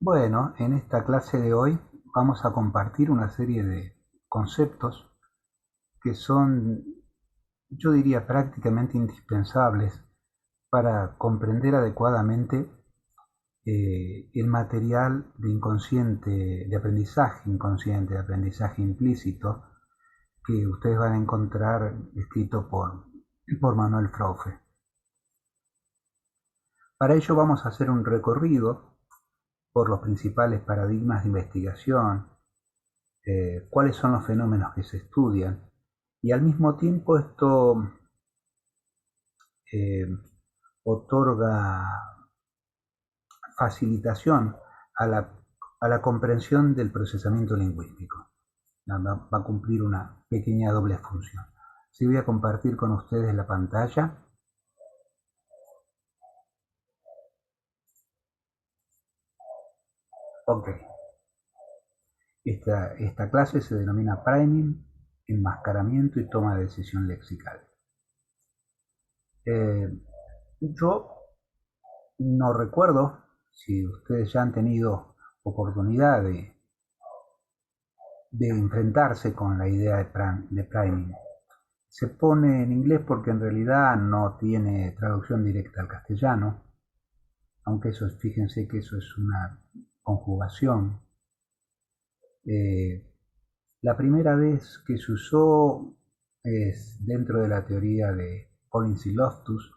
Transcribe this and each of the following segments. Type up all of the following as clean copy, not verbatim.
Bueno, en esta clase de hoy vamos a compartir una serie de conceptos que son, yo diría, prácticamente indispensables para comprender adecuadamente el material de inconsciente, de aprendizaje implícito, que ustedes van a encontrar escrito por Manuel Fraufe. Para ello vamos a hacer un recorrido por los principales paradigmas de investigación, cuáles son los fenómenos que se estudian, y al mismo tiempo esto eh, otorga facilitación a la comprensión del procesamiento lingüístico. Va a cumplir una pequeña doble función. Sí, voy a compartir con ustedes la pantalla. Ok. Esta clase se denomina priming, enmascaramiento y toma de decisión lexical. Yo no recuerdo si ustedes ya han tenido oportunidad de enfrentarse con la idea de priming. Se pone en inglés porque en realidad no tiene traducción directa al castellano, aunque eso, fíjense que eso es una conjugación. La primera vez que se usó es dentro de la teoría de Collins y Loftus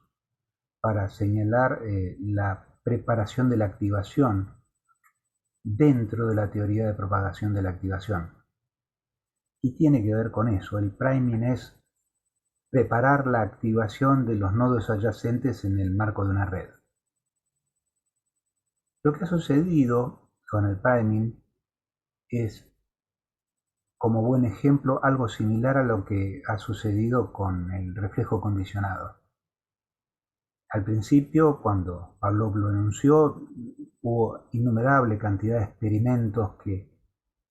para señalar la preparación de la activación dentro de la teoría de propagación de la activación. Y tiene que ver con eso. El priming es preparar la activación de los nodos adyacentes en el marco de una red. Lo que ha sucedido con el priming es, como buen ejemplo, algo similar a lo que ha sucedido con el reflejo condicionado. Al principio, cuando Pavlov lo enunció, hubo innumerable cantidad de experimentos que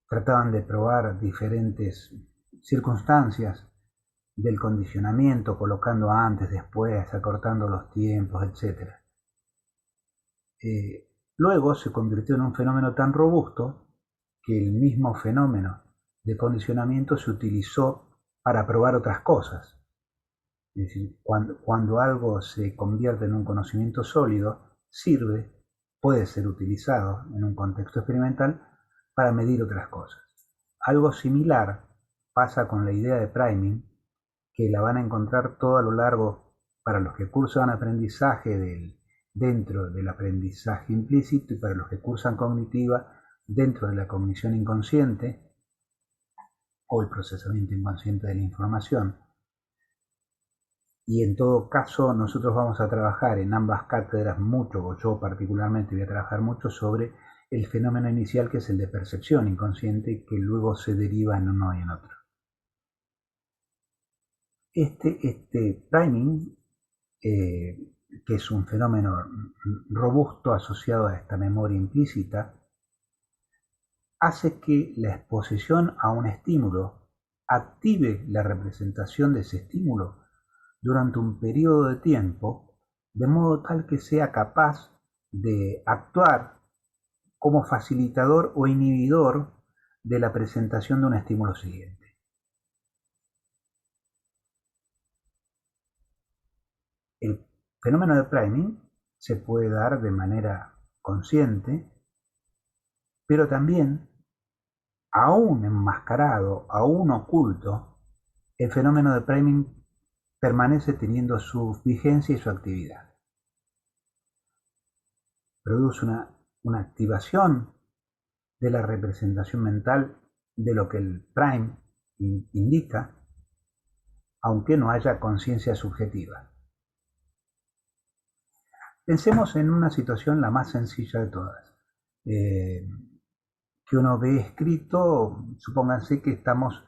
trataban de probar diferentes circunstancias del condicionamiento, colocando antes, después, acortando los tiempos, etc. Luego se convirtió en un fenómeno tan robusto que el mismo fenómeno de condicionamiento se utilizó para probar otras cosas. Es decir, cuando algo se convierte en un conocimiento sólido, puede ser utilizado en un contexto experimental para medir otras cosas. Algo similar pasa con la idea de priming, que la van a encontrar todo a lo largo para los que cursan aprendizaje dentro del aprendizaje implícito y para los que cursan cognitiva dentro de la cognición inconsciente o el procesamiento inconsciente de la información. Y en todo caso nosotros vamos a trabajar en ambas cátedras mucho, o yo particularmente voy a trabajar mucho sobre el fenómeno inicial, que es el de percepción inconsciente, que luego se deriva en uno y en otro. Este priming, que es un fenómeno robusto asociado a esta memoria implícita, hace que la exposición a un estímulo active la representación de ese estímulo durante un periodo de tiempo, de modo tal que sea capaz de actuar como facilitador o inhibidor de la presentación de un estímulo siguiente. El fenómeno de priming se puede dar de manera consciente, pero también, aún enmascarado, aún oculto, el fenómeno de priming permanece teniendo su vigencia y su actividad. Produce una activación de la representación mental de lo que el prime indica, aunque no haya conciencia subjetiva. Pensemos en una situación la más sencilla de todas, que uno ve escrito. Supónganse que estamos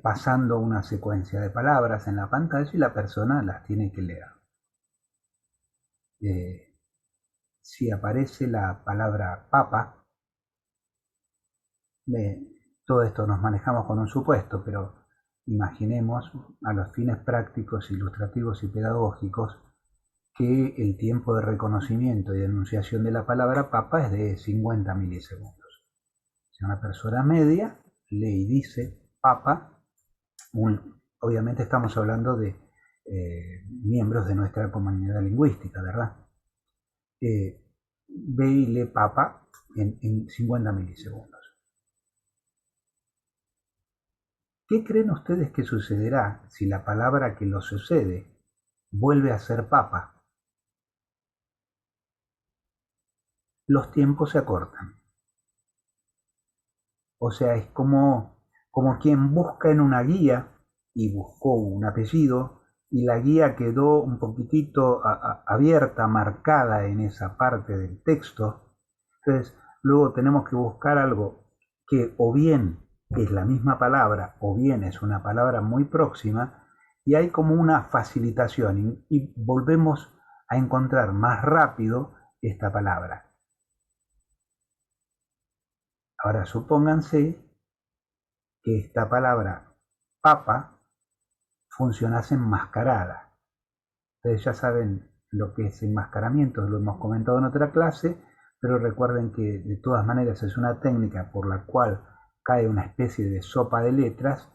pasando una secuencia de palabras en la pantalla y la persona las tiene que leer. Si aparece la palabra papa, todo esto nos manejamos con un supuesto, pero imaginemos, a los fines prácticos, ilustrativos y pedagógicos, que el tiempo de reconocimiento y enunciación de la palabra papa es de 50 milisegundos. Si una persona media lee y dice papa, obviamente estamos hablando de miembros de nuestra comunidad lingüística, ¿verdad? Ve y lee papa en 50 milisegundos. ¿Qué creen ustedes que sucederá si la palabra que lo sucede vuelve a ser papa? Los tiempos se acortan. O sea, es como quien busca en una guía y buscó un apellido y la guía quedó un poquitito abierta, marcada en esa parte del texto. Entonces, luego tenemos que buscar algo que o bien es la misma palabra o bien es una palabra muy próxima y hay como una facilitación y volvemos a encontrar más rápido esta palabra. Ahora supónganse que esta palabra papa funcionase enmascarada. Ustedes ya saben lo que es enmascaramiento, lo hemos comentado en otra clase, pero recuerden que de todas maneras es una técnica por la cual cae una especie de sopa de letras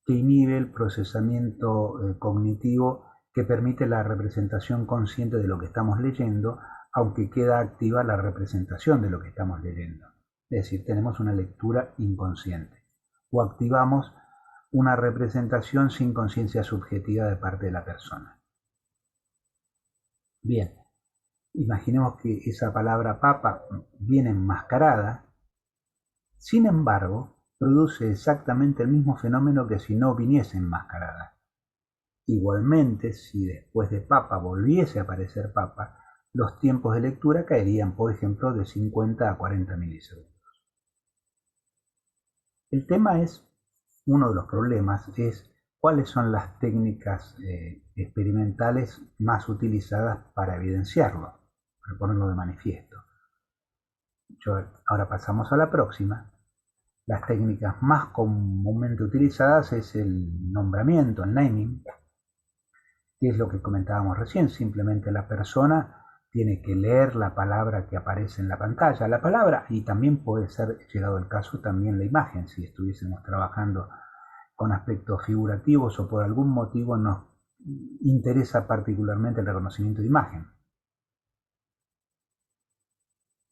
que inhibe el procesamiento cognitivo que permite la representación consciente de lo que estamos leyendo, aunque queda activa la representación de lo que estamos leyendo. Es decir, tenemos una lectura inconsciente o activamos una representación sin conciencia subjetiva de parte de la persona. Bien, imaginemos que esa palabra papa viene enmascarada, sin embargo, produce exactamente el mismo fenómeno que si no viniese enmascarada. Igualmente, si después de papa volviese a aparecer papa, los tiempos de lectura caerían, por ejemplo, de 50 a 40 milisegundos. El tema es, uno de los problemas es cuáles son las técnicas experimentales más utilizadas para evidenciarlo, para ponerlo de manifiesto. Ahora pasamos a la próxima. Las técnicas más comúnmente utilizadas es el nombramiento, el naming, que es lo que comentábamos recién. Simplemente la persona tiene que leer la palabra que aparece en la pantalla, la palabra, y también puede ser, llegado el caso, también la imagen, si estuviésemos trabajando con aspectos figurativos o por algún motivo nos interesa particularmente el reconocimiento de imagen.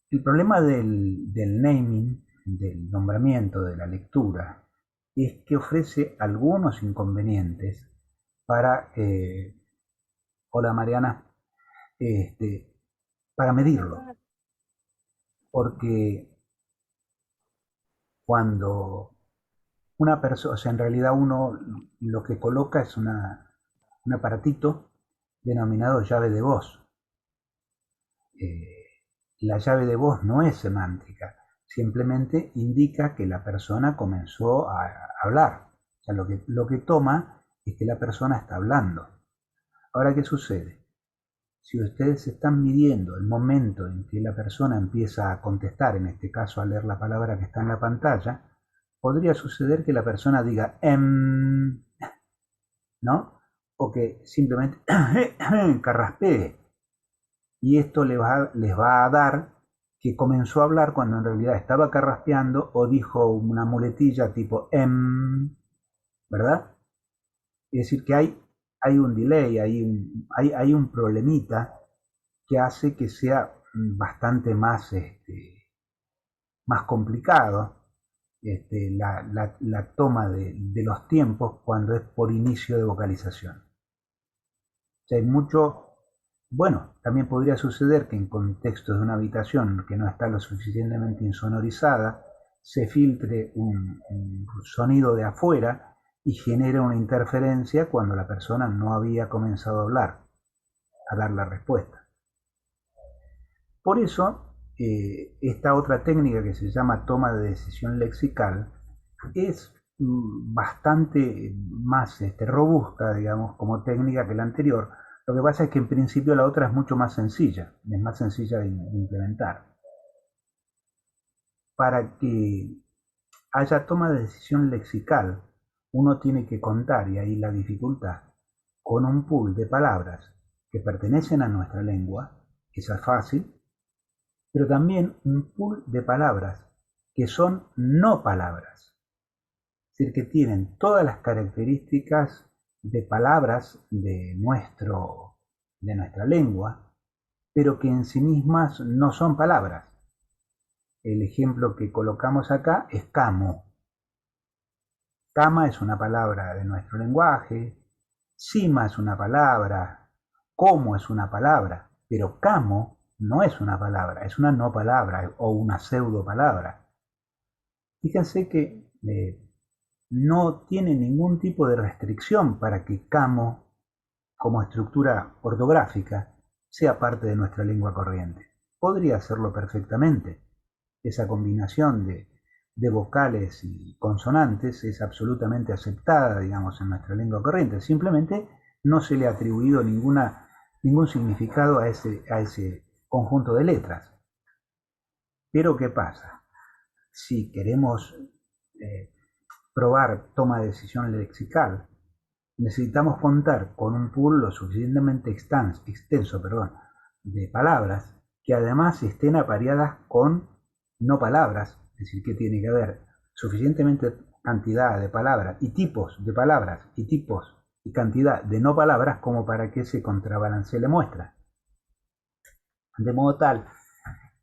El problema del naming, del nombramiento, de la lectura, es que ofrece algunos inconvenientes para, hola Mariana, para medirlo. Porque cuando una persona, o sea, en realidad uno lo que coloca es un aparatito denominado llave de voz. La llave de voz no es semántica, simplemente indica que la persona comenzó a hablar. O sea, lo que toma es que la persona está hablando. Ahora, ¿qué sucede? Si ustedes están midiendo el momento en que la persona empieza a contestar, en este caso a leer la palabra que está en la pantalla, podría suceder que la persona diga ¿no? O que simplemente carraspee. Y esto les va a dar que comenzó a hablar cuando en realidad estaba carraspeando o dijo una muletilla tipo ¿verdad? Es decir, que hay un delay, hay un problemita que hace que sea bastante más, más complicado la toma de los tiempos cuando es por inicio de vocalización. O sea, hay mucho. Bueno, también podría suceder que en contextos de una habitación que no está lo suficientemente insonorizada, se filtre un sonido de afuera y genere una interferencia cuando la persona no había comenzado a dar la respuesta. Por eso, esta otra técnica que se llama toma de decisión lexical es bastante más robusta, digamos, como técnica que la anterior. Lo que pasa es que en principio la otra es mucho más sencilla, es más sencilla de implementar. Para que haya toma de decisión lexical, uno tiene que contar, y ahí la dificultad, con un pool de palabras que pertenecen a nuestra lengua, esa es fácil, pero también un pool de palabras que son no palabras, es decir, que tienen todas las características de palabras de nuestra lengua, pero que en sí mismas no son palabras. El ejemplo que colocamos acá es camo. Cama es una palabra de nuestro lenguaje, cima es una palabra, como es una palabra, pero camo no es una palabra, es una no palabra o una pseudo palabra. Fíjense que no tiene ningún tipo de restricción para que camo, como estructura ortográfica, sea parte de nuestra lengua corriente. Podría hacerlo perfectamente. Esa combinación de vocales y consonantes es absolutamente aceptada, digamos, en nuestra lengua corriente. Simplemente no se le ha atribuido ningún significado a ese conjunto de letras. Pero ¿qué pasa? Si queremos probar toma de decisión lexical, necesitamos contar con un pool lo suficientemente extenso de palabras que además estén apareadas con no palabras, es decir, que tiene que haber suficientemente cantidad de palabras y tipos de palabras y tipos y cantidad de no palabras como para que se contrabalancee la muestra. De modo tal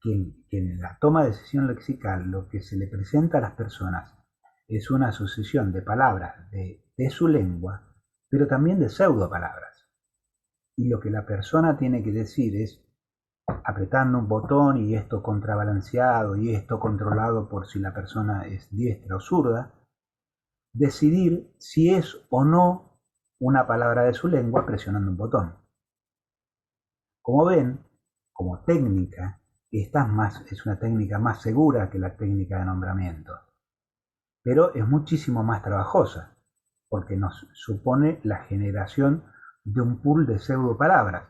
que en la toma de decisión lexical lo que se le presenta a las personas es una sucesión de palabras de su lengua, pero también de pseudo palabras. Y lo que la persona tiene que decir es, apretando un botón y esto contrabalanceado y esto controlado por si la persona es diestra o zurda, decidir si es o no una palabra de su lengua presionando un botón. Como ven, como técnica, esta es una técnica más segura que la técnica de nombramiento, pero es muchísimo más trabajosa, porque nos supone la generación de un pool de pseudopalabras,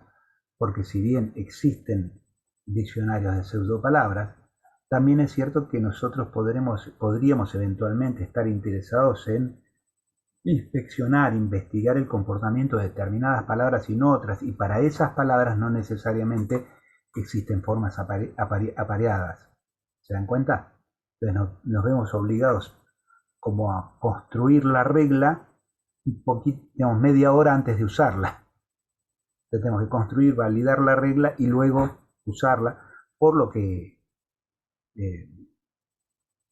porque si bien existen diccionarios de pseudopalabras, también es cierto que nosotros podríamos eventualmente estar interesados en inspeccionar, investigar el comportamiento de determinadas palabras y no otras, y para esas palabras no necesariamente existen formas apareadas. ¿Se dan cuenta? Entonces nos vemos obligados como a construir la regla un poquito, digamos, media hora antes de usarla. Entonces tenemos que construir, validar la regla y luego usarla, por lo que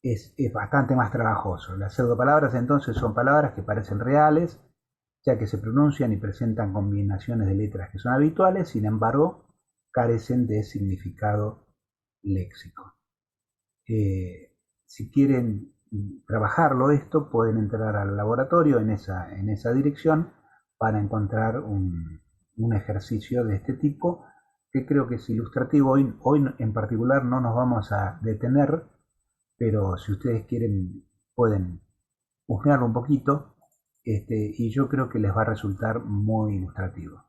es bastante más trabajoso. Las pseudopalabras entonces son palabras que parecen reales, ya que se pronuncian y presentan combinaciones de letras que son habituales, sin embargo, carecen de significado léxico. Si quieren trabajarlo esto, pueden entrar al laboratorio en esa dirección para encontrar un ejercicio de este tipo que creo que es ilustrativo. Hoy en particular no nos vamos a detener, pero si ustedes quieren pueden husmearlo un poquito y yo creo que les va a resultar muy ilustrativo.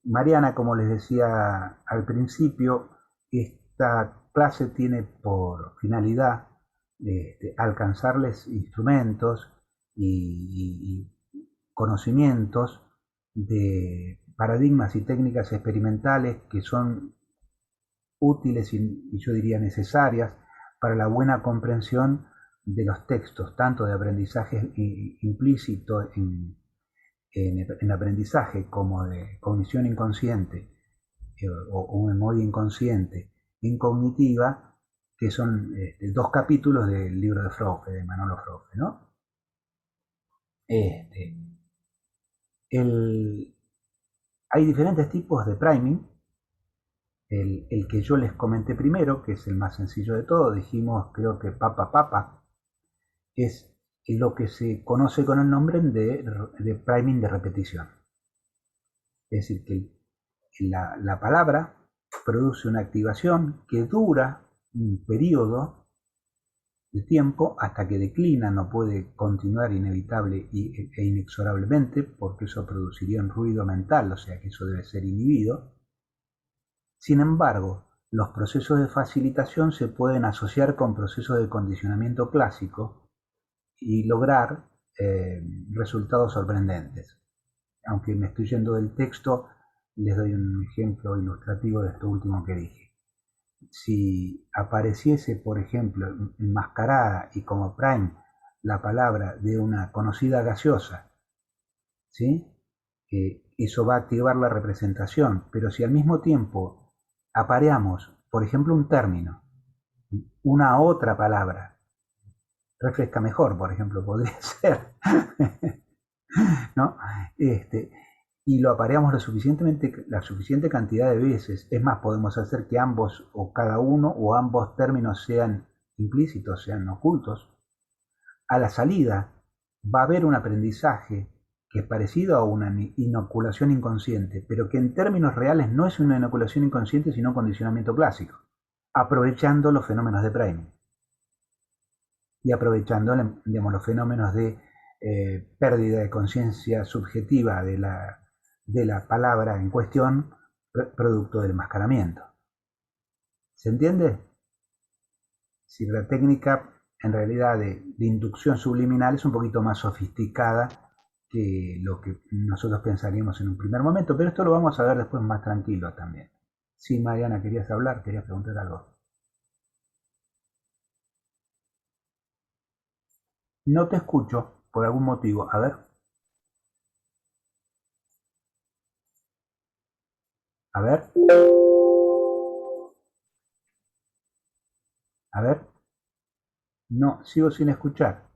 Mariana, como les decía al principio, esta clase tiene por finalidad alcanzarles instrumentos y conocimientos de paradigmas y técnicas experimentales que son útiles y yo diría necesarias para la buena comprensión de los textos, tanto de aprendizaje implícito en aprendizaje como de cognición inconsciente o memoria inconsciente incognitiva, que son dos capítulos del libro de Frauge, de Manolo Frauge, ¿no? Hay diferentes tipos de priming. El que yo les comenté primero, que es el más sencillo de todo, dijimos, creo que papa, es lo que se conoce con el nombre de priming de repetición. Es decir, que la palabra produce una activación que dura un periodo de tiempo hasta que declina, no puede continuar inevitable e inexorablemente, porque eso produciría un ruido mental, o sea que eso debe ser inhibido. Sin embargo, los procesos de facilitación se pueden asociar con procesos de condicionamiento clásico y lograr resultados sorprendentes. Aunque me estoy yendo del texto, les doy un ejemplo ilustrativo de esto último que dije. Si apareciese, por ejemplo, enmascarada y como prime la palabra de una conocida gaseosa, ¿sí? Eso va a activar la representación, pero si al mismo tiempo apareamos, por ejemplo, un término, una otra palabra, refresca mejor, por ejemplo, podría ser, ¿no? Y lo apareamos la suficiente cantidad de veces. Es más, podemos hacer que ambos o cada uno o ambos términos sean implícitos, sean ocultos. A la salida va a haber un aprendizaje que es parecido a una inoculación inconsciente, pero que en términos reales no es una inoculación inconsciente, sino un condicionamiento clásico, aprovechando los fenómenos de priming y aprovechando, digamos, los fenómenos de pérdida de conciencia subjetiva de la palabra en cuestión, producto del enmascaramiento. ¿Se entiende? Si la técnica en realidad de inducción subliminal es un poquito más sofisticada que lo que nosotros pensaríamos en un primer momento, pero esto lo vamos a ver después más tranquilo también. Sí, Mariana, querías hablar, querías preguntar algo. No te escucho por algún motivo. A ver, a ver, a ver. No, sigo sin escuchar.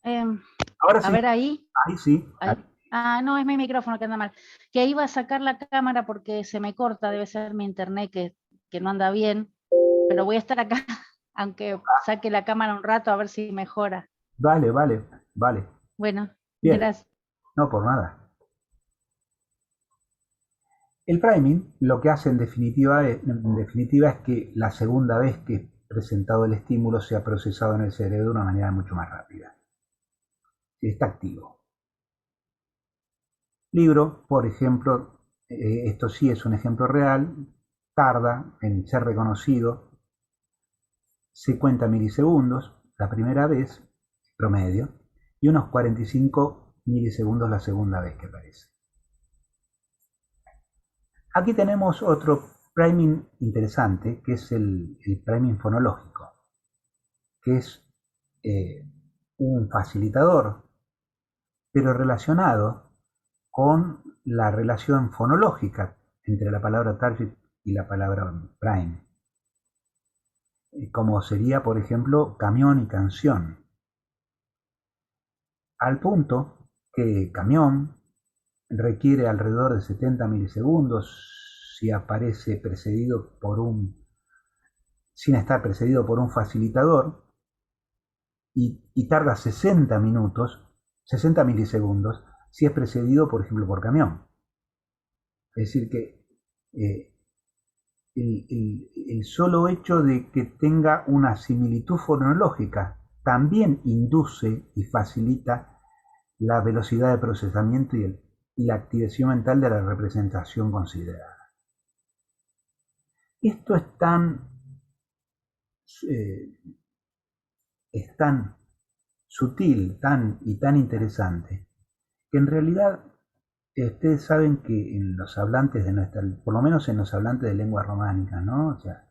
Em, Ahora a sí, ver ahí. ahí sí. Ahí. Ah, no, es mi micrófono que anda mal. Que iba a sacar la cámara porque se me corta, debe ser mi internet que no anda bien, pero voy a estar acá, aunque saque la cámara un rato a ver si mejora. Vale, vale, vale. Bueno, Bien, gracias. no por nada. El priming lo que hace en definitiva es que la segunda vez que es presentado el estímulo sea procesado en el cerebro de una manera mucho más rápida. Está activo. Libro, por ejemplo, esto sí es un ejemplo real, tarda en ser reconocido 50 milisegundos la primera vez, promedio, y unos 45 milisegundos la segunda vez que aparece. Aquí tenemos otro priming interesante, que es el priming fonológico, que es un facilitador, pero relacionado con la relación fonológica entre la palabra target y la palabra prime, como sería, por ejemplo, camión y canción, al punto que camión requiere alrededor de 70 milisegundos si aparece precedido por sin estar precedido por un facilitador, y tarda 60 minutos, 60 milisegundos, si es precedido, por ejemplo, por camión. Es decir, que eh, el solo hecho de que tenga una similitud fonológica también induce y facilita la velocidad de procesamiento y la activación mental de la representación considerada. Esto eh, es tan sutil y tan interesante que en realidad ustedes saben que en los hablantes de nuestra, por lo menos en los hablantes de lenguas románicas, ¿no? O sea,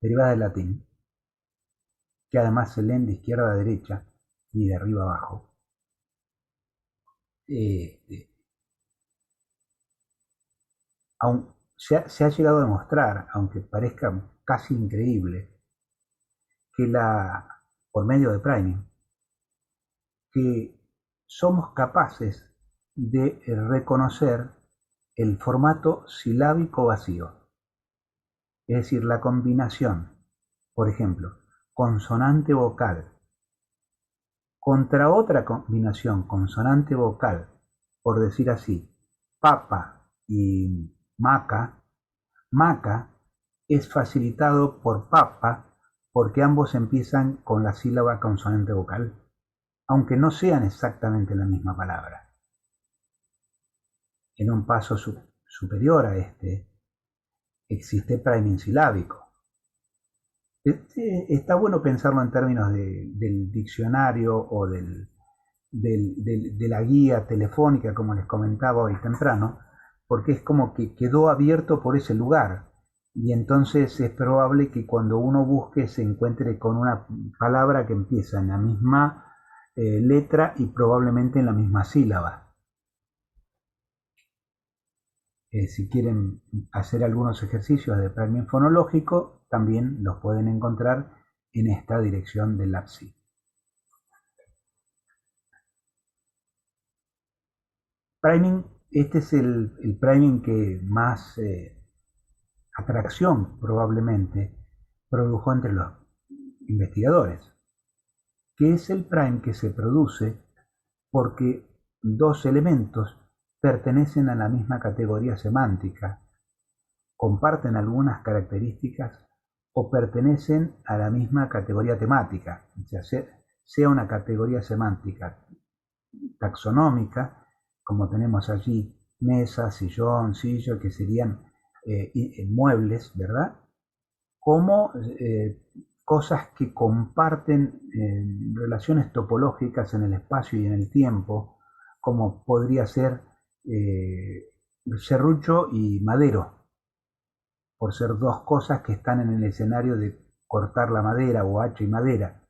derivadas del latín, que además se leen de izquierda a derecha y de arriba a abajo, eh, aun, se ha llegado a demostrar, aunque parezca casi increíble, que por medio de priming, que somos capaces de reconocer el formato silábico vacío, es decir, la combinación, por ejemplo, consonante-vocal contra otra combinación consonante-vocal, por decir así, papa y maca. Maca es facilitado por papa porque ambos empiezan con la sílaba consonante vocal, aunque no sean exactamente la misma palabra. En un paso superior a este existe priming silábico, Está bueno pensarlo en términos del diccionario o de la guía telefónica, como les comentaba hoy temprano, porque es como que quedó abierto por ese lugar. Y entonces es probable que cuando uno busque se encuentre con una palabra que empieza en la misma letra y probablemente en la misma sílaba. Si quieren hacer algunos ejercicios de priming fonológico, también los pueden encontrar en esta dirección del LabSI. Priming, este es el priming que más atracción probablemente produjo entre los investigadores, que es el prime que se produce porque dos elementos pertenecen a la misma categoría semántica, comparten algunas características o pertenecen a la misma categoría temática, o sea una categoría semántica taxonómica, como tenemos allí mesa, sillón, silla, que serían muebles, ¿verdad? Como cosas que comparten relaciones topológicas en el espacio y en el tiempo, como podría ser serrucho y madero, por ser dos cosas que están en el escenario de cortar la madera o hacha y madera.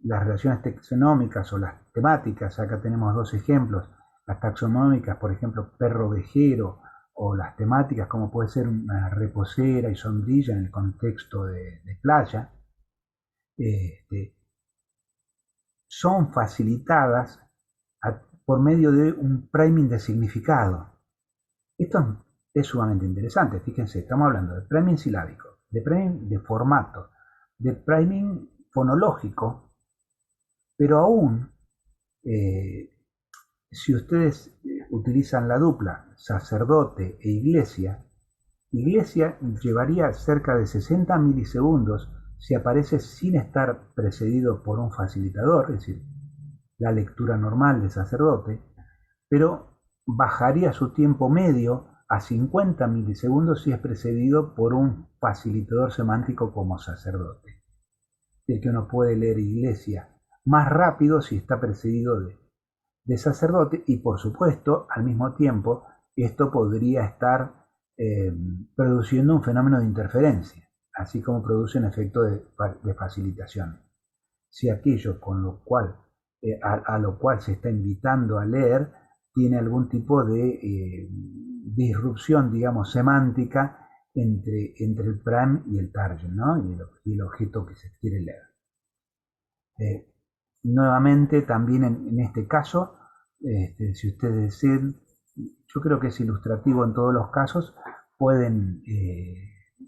Las relaciones taxonómicas o las temáticas, acá tenemos dos ejemplos, las taxonómicas, por ejemplo, perro ovejero, o las temáticas como puede ser una reposera y sombrilla en el contexto de playa, son facilitadas por medio de un priming de significado. Esto es sumamente interesante, fíjense, estamos hablando de priming silábico, de priming de formato, de priming fonológico, pero aún si ustedes utilizan la dupla sacerdote e iglesia, iglesia llevaría cerca de 60 milisegundos si aparece sin estar precedido por un facilitador, es decir, la lectura normal de sacerdote, pero bajaría su tiempo medio a 50 milisegundos si es precedido por un facilitador semántico como sacerdote. Es que uno puede leer iglesia más rápido si está precedido de sacerdote, y por supuesto al mismo tiempo esto podría estar produciendo un fenómeno de interferencia, así como produce un efecto de facilitación. Si aquello con lo cual, a lo cual se está invitando a leer tiene algún tipo de disrupción, digamos, semántica entre el prime y el target, ¿no? y el objeto que se quiere leer. Nuevamente, también en este caso, si ustedes desean, yo creo que es ilustrativo en todos los casos, pueden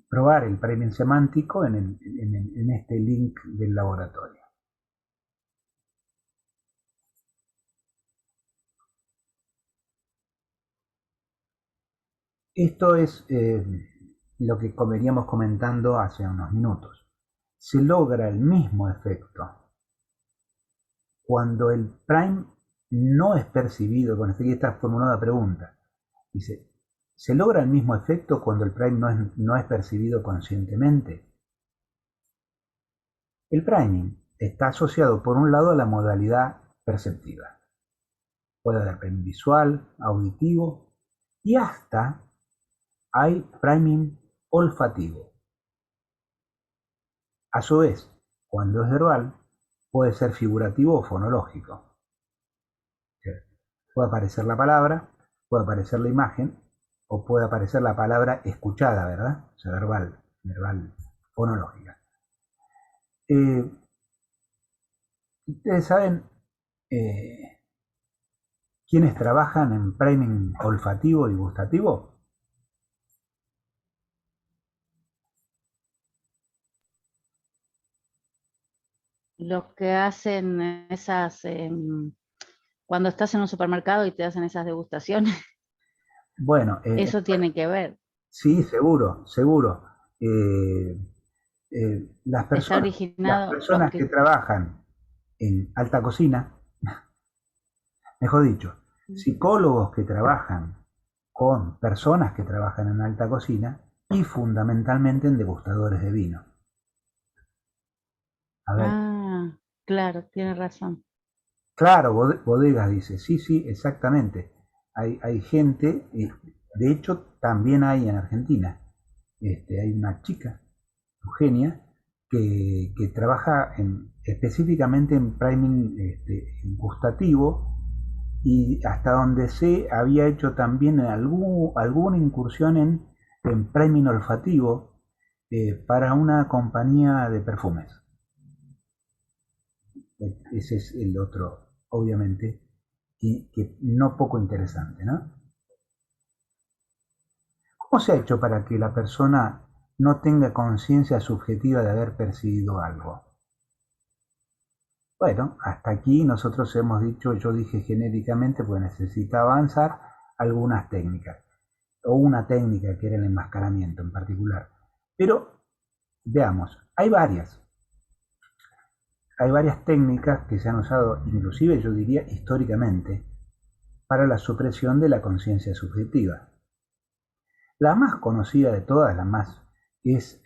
probar el priming semántico en este link del laboratorio. Esto es lo que veníamos comentando hace unos minutos. Se logra el mismo efecto cuando el prime no es percibido. Con aquí está formulada la pregunta. Dice, ¿se logra el mismo efecto cuando el prime no es percibido conscientemente? El priming está asociado por un lado a la modalidad perceptiva. Puede haber priming visual, auditivo y hasta hay priming olfativo. A su vez, cuando es verbal, puede ser figurativo o fonológico. Puede aparecer la palabra, puede aparecer la imagen, o puede aparecer la palabra escuchada, ¿verdad? O sea, verbal, fonológica. Ustedes saben quiénes trabajan en priming olfativo y gustativo. Los que hacen esas, cuando estás en un supermercado y te hacen esas degustaciones, Bueno, eso tiene que ver. sí, seguro, seguro. Las Está originado, los personas que que... trabajan en alta cocina, mejor dicho, psicólogos que trabajan con personas que trabajan en alta cocina, y fundamentalmente en degustadores de vino. A ver, Claro, tiene razón. claro, bodegas, dice, sí, sí, exactamente. Hay gente, de hecho también hay en Argentina, hay una chica, Eugenia, que trabaja específicamente en priming gustativo, y hasta donde sé había hecho también alguna incursión en priming olfativo para una compañía de perfumes. Ese es el otro, obviamente, y que no poco interesante, ¿no? ¿Cómo se ha hecho para que la persona no tenga conciencia subjetiva de haber percibido algo? Bueno, hasta aquí nosotros hemos dicho, yo dije genéricamente, pues necesita avanzar algunas técnicas, o una técnica que era el enmascaramiento en particular. Pero veamos, hay varias técnicas que se han usado, inclusive yo diría históricamente, para la supresión de la conciencia subjetiva. La más conocida de todas, la más, es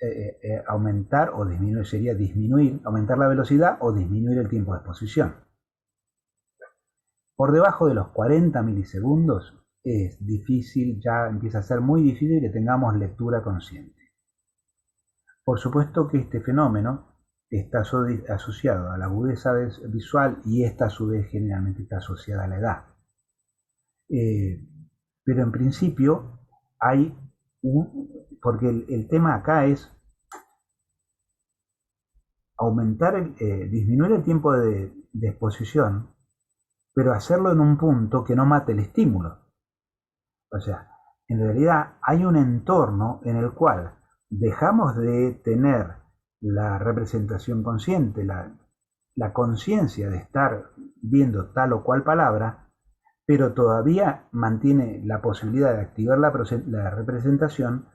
aumentar o disminuir, sería disminuir, aumentar la velocidad o disminuir el tiempo de exposición. Por debajo de los 40 milisegundos es difícil, ya empieza a ser muy difícil que tengamos lectura consciente. Por supuesto que este fenómeno está asociado a la agudeza visual, y esta a su vez generalmente está asociada a la edad. Pero en principio hay porque el tema acá es disminuir el tiempo de exposición, pero hacerlo en un punto que no mate el estímulo. O sea, en realidad hay un entorno en el cual dejamos de tener la representación consciente, la conciencia de estar viendo tal o cual palabra, pero todavía mantiene la posibilidad de activar la representación,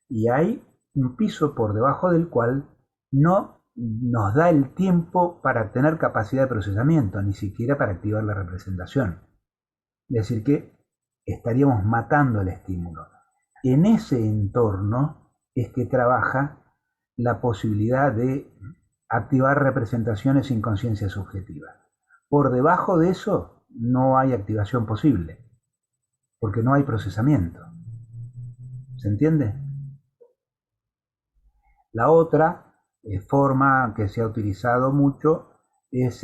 y hay un piso por debajo del cual no nos da el tiempo para tener capacidad de procesamiento, ni siquiera para activar la representación. Es decir, que estaríamos matando el estímulo. En ese entorno es que trabaja la posibilidad de activar representaciones sin conciencia subjetiva. Por debajo de eso no hay activación posible, porque no hay procesamiento. ¿Se entiende? La otra forma que se ha utilizado mucho es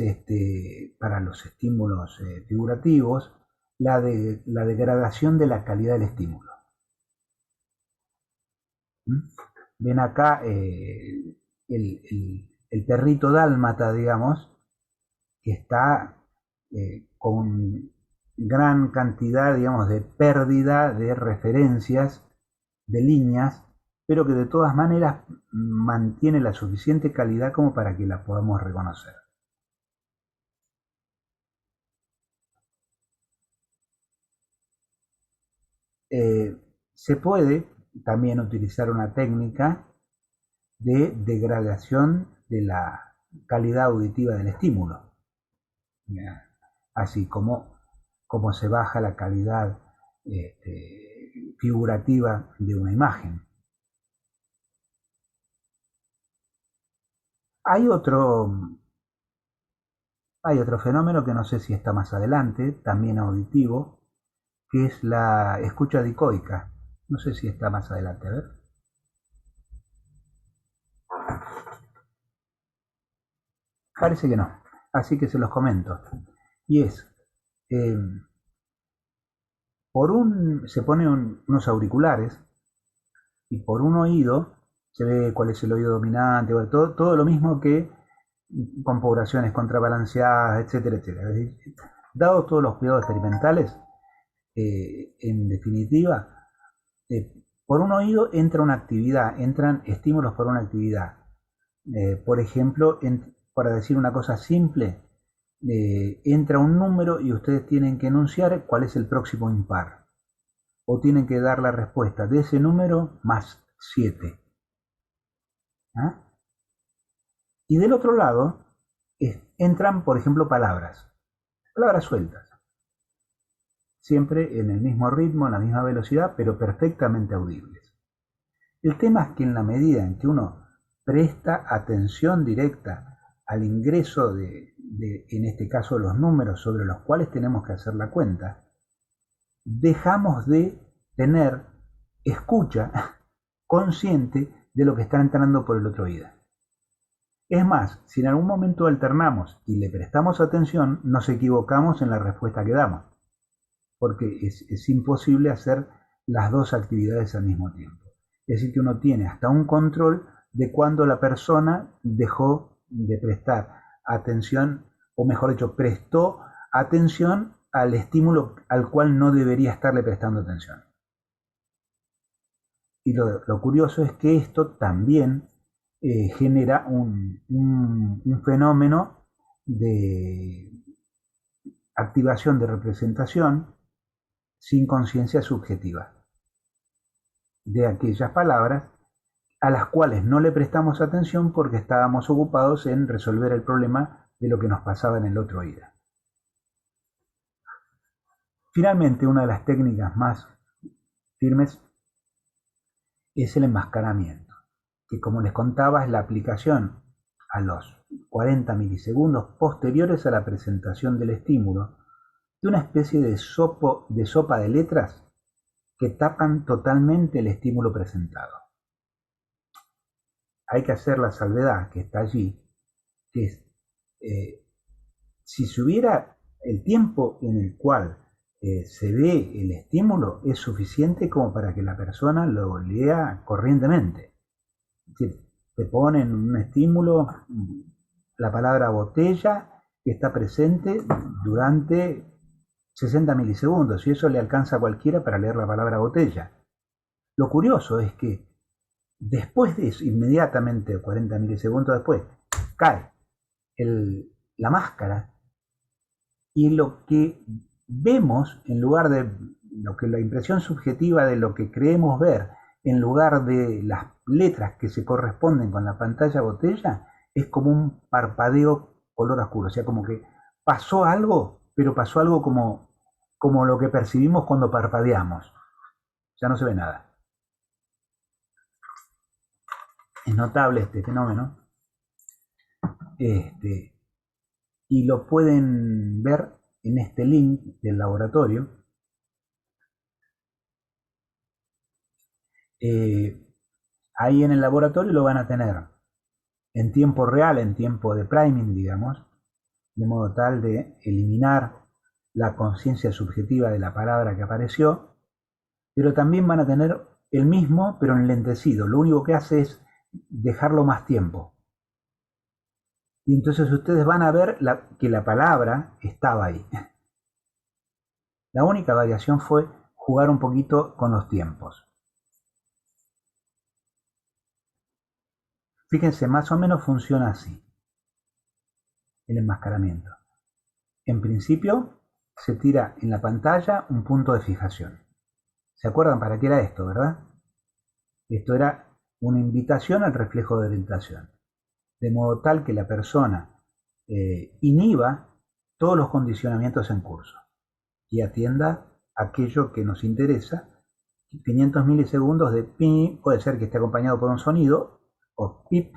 para los estímulos figurativos, la degradación de la calidad del estímulo. Ven acá el perrito dálmata, digamos, que está con gran cantidad, digamos, de pérdida de referencias, de líneas, pero que de todas maneras mantiene la suficiente calidad como para que la podamos reconocer. Se puede también utilizar una técnica de degradación de la calidad auditiva del estímulo, así como se baja la calidad figurativa de una imagen. Hay otro fenómeno que no sé si está más adelante, también auditivo, que es la escucha dicoica. No sé si está más adelante, a ver. Parece que no, así que se los comento. Y es, se ponen unos auriculares, y por un oído se ve cuál es el oído dominante, todo lo mismo que con poblaciones contrabalanceadas, etcétera, etcétera. Es decir, dado todos los cuidados experimentales, en definitiva, por un oído entra una actividad, entran estímulos por una actividad. Por ejemplo, para decir una cosa simple, entra un número y ustedes tienen que enunciar cuál es el próximo impar, o tienen que dar la respuesta de ese número más 7. ¿Ah? Y del otro lado entran, por ejemplo, palabras sueltas, siempre en el mismo ritmo, en la misma velocidad, pero perfectamente audibles. El tema es que en la medida en que uno presta atención directa al ingreso en este caso, los números sobre los cuales tenemos que hacer la cuenta, dejamos de tener escucha consciente de lo que está entrando por el otro oído. Es más, si en algún momento alternamos y le prestamos atención, nos equivocamos en la respuesta que damos, porque es imposible hacer las dos actividades al mismo tiempo. Es decir, que uno tiene hasta un control de cuando la persona dejó de prestar atención, o mejor dicho, prestó atención al estímulo al cual no debería estarle prestando atención. Y lo curioso es que esto también genera un fenómeno de activación de representación sin conciencia subjetiva de aquellas palabras a las cuales no le prestamos atención porque estábamos ocupados en resolver el problema de lo que nos pasaba en el otro oído. Finalmente, una de las técnicas más firmes es el enmascaramiento, que como les contaba es la aplicación a los 40 milisegundos posteriores a la presentación del estímulo de una especie de sopa de letras que tapan totalmente el estímulo presentado. Hay que hacer la salvedad que está allí, que es, si se hubiera el tiempo en el cual se ve el estímulo, es suficiente como para que la persona lo lea corrientemente. Es decir, te ponen un estímulo, la palabra botella, que está presente durante 60 milisegundos, y eso le alcanza a cualquiera para leer la palabra botella. Lo curioso es que después de eso, inmediatamente 40 milisegundos después, cae la máscara, y lo que vemos, en lugar de lo que la impresión subjetiva de lo que creemos ver, en lugar de las letras que se corresponden con la pantalla botella, es como un parpadeo color oscuro, o sea, como que pasó algo, pero pasó algo como lo que percibimos cuando parpadeamos. Ya no se ve nada. Es notable este fenómeno. Y lo pueden ver en este link del laboratorio. Ahí en el laboratorio lo van a tener en tiempo real, en tiempo de priming, digamos, de modo tal de eliminar la conciencia subjetiva de la palabra que apareció, pero también van a tener el mismo, pero enlentecido. Lo único que hace es dejarlo más tiempo. Y entonces ustedes van a ver que la palabra estaba ahí. La única variación fue jugar un poquito con los tiempos. Fíjense, más o menos funciona así el enmascaramiento. En principio, se tira en la pantalla un punto de fijación. ¿Se acuerdan para qué era esto, verdad? Esto era una invitación al reflejo de orientación, de modo tal que la persona inhiba todos los condicionamientos en curso y atienda aquello que nos interesa. 500 milisegundos de pi, puede ser que esté acompañado por un sonido, o pip,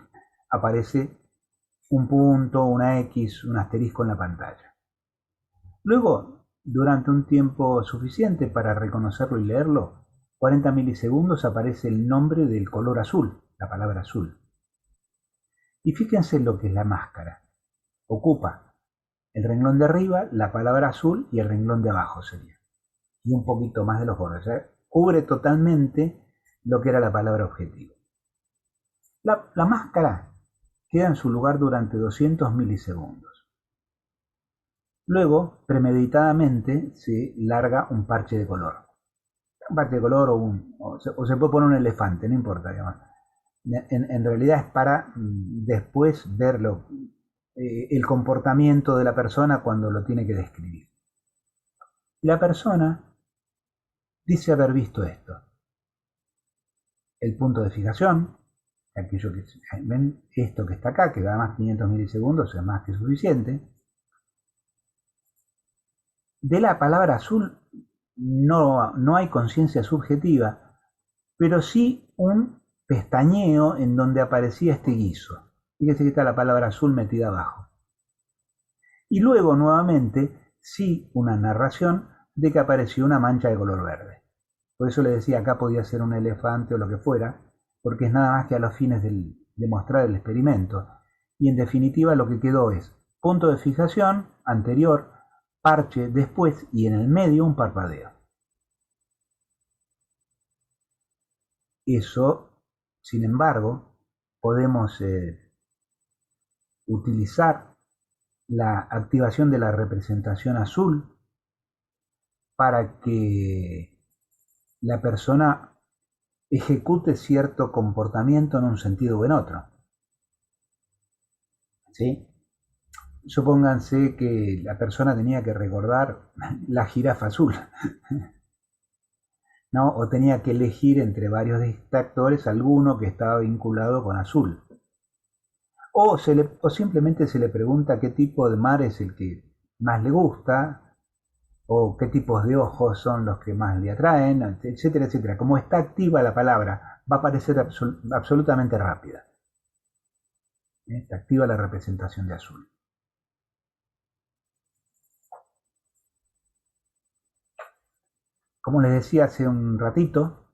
aparece un punto, una X, un asterisco en la pantalla. Luego, durante un tiempo suficiente para reconocerlo y leerlo, 40 milisegundos, aparece el nombre del color azul, la palabra azul. Y fíjense lo que es la máscara. Ocupa el renglón de arriba, la palabra azul, y el renglón de abajo sería. Y un poquito más de los bordes. Cubre totalmente lo que era la palabra objetivo. La máscara queda en su lugar durante 200 milisegundos. Luego, premeditadamente, se larga un parche de color. Un parche de color o se puede poner un elefante, no importa. En realidad es para después verlo, el comportamiento de la persona cuando lo tiene que describir. La persona dice haber visto esto. El punto de fijación, aquello que ven, esto que está acá, que da más 500 milisegundos, es más que suficiente. De la palabra azul no hay conciencia subjetiva, pero sí un pestañeo en donde aparecía este guiso. Fíjese que está la palabra azul metida abajo. Y luego nuevamente sí una narración de que apareció una mancha de color verde. Por eso le decía, acá podía ser un elefante o lo que fuera, porque es nada más que a los fines de mostrar el experimento. Y en definitiva lo que quedó es punto de fijación anterior, parche después y en el medio un parpadeo. Eso, sin embargo, podemos utilizar la activación de la representación azul para que la persona ejecute cierto comportamiento en un sentido o en otro. ¿Sí? Supónganse que la persona tenía que recordar la jirafa azul, ¿no? O tenía que elegir entre varios distractores alguno que estaba vinculado con azul. O simplemente se le pregunta qué tipo de mar es el que más le gusta, o qué tipos de ojos son los que más le atraen, etcétera, etcétera. Como está activa la palabra, va a parecer absolutamente rápida. Está activa la representación de azul. Como les decía hace un ratito,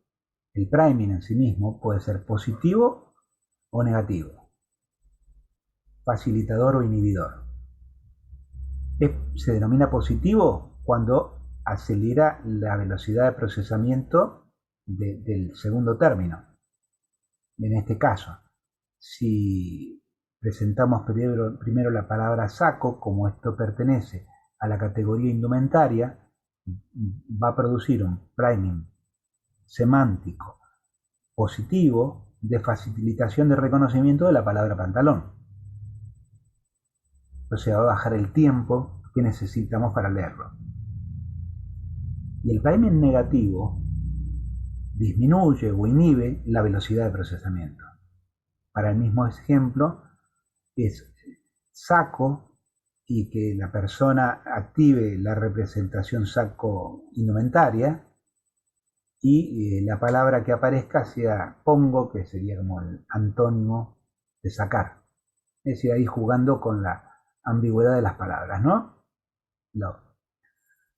el priming en sí mismo puede ser positivo o negativo, facilitador o inhibidor. Se denomina positivo cuando acelera la velocidad de procesamiento del segundo término. En este caso, si presentamos primero la palabra saco, como esto pertenece a la categoría indumentaria, va a producir un priming semántico positivo de facilitación de reconocimiento de la palabra pantalón. Entonces va a bajar el tiempo que necesitamos para leerlo. Y el priming negativo disminuye o inhibe la velocidad de procesamiento. Para el mismo ejemplo, es saco y que la persona active la representación saco indumentaria y la palabra que aparezca sea pongo, que sería como el antónimo de sacar. Es decir, ahí jugando con la ambigüedad de las palabras, ¿no?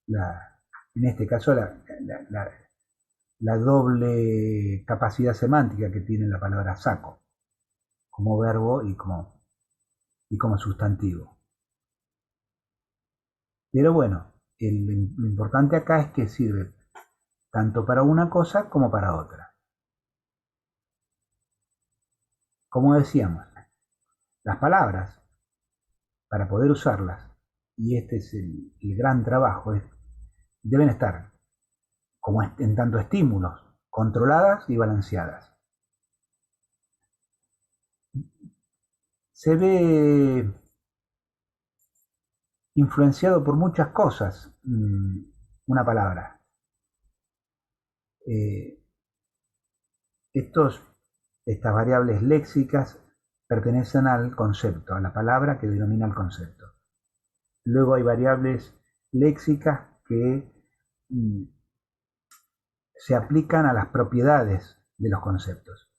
En este caso, la doble capacidad semántica que tiene la palabra saco, como verbo y como sustantivo. Pero bueno, lo importante acá es que sirve tanto para una cosa como para otra. Como decíamos, las palabras, para poder usarlas, y este es el gran trabajo, deben estar como en tanto estímulos, controladas y balanceadas. Se ve influenciado por muchas cosas una palabra. Estas variables léxicas pertenecen al concepto, a la palabra que denomina el concepto. Luego hay variables léxicas que se aplican a las propiedades de los conceptos.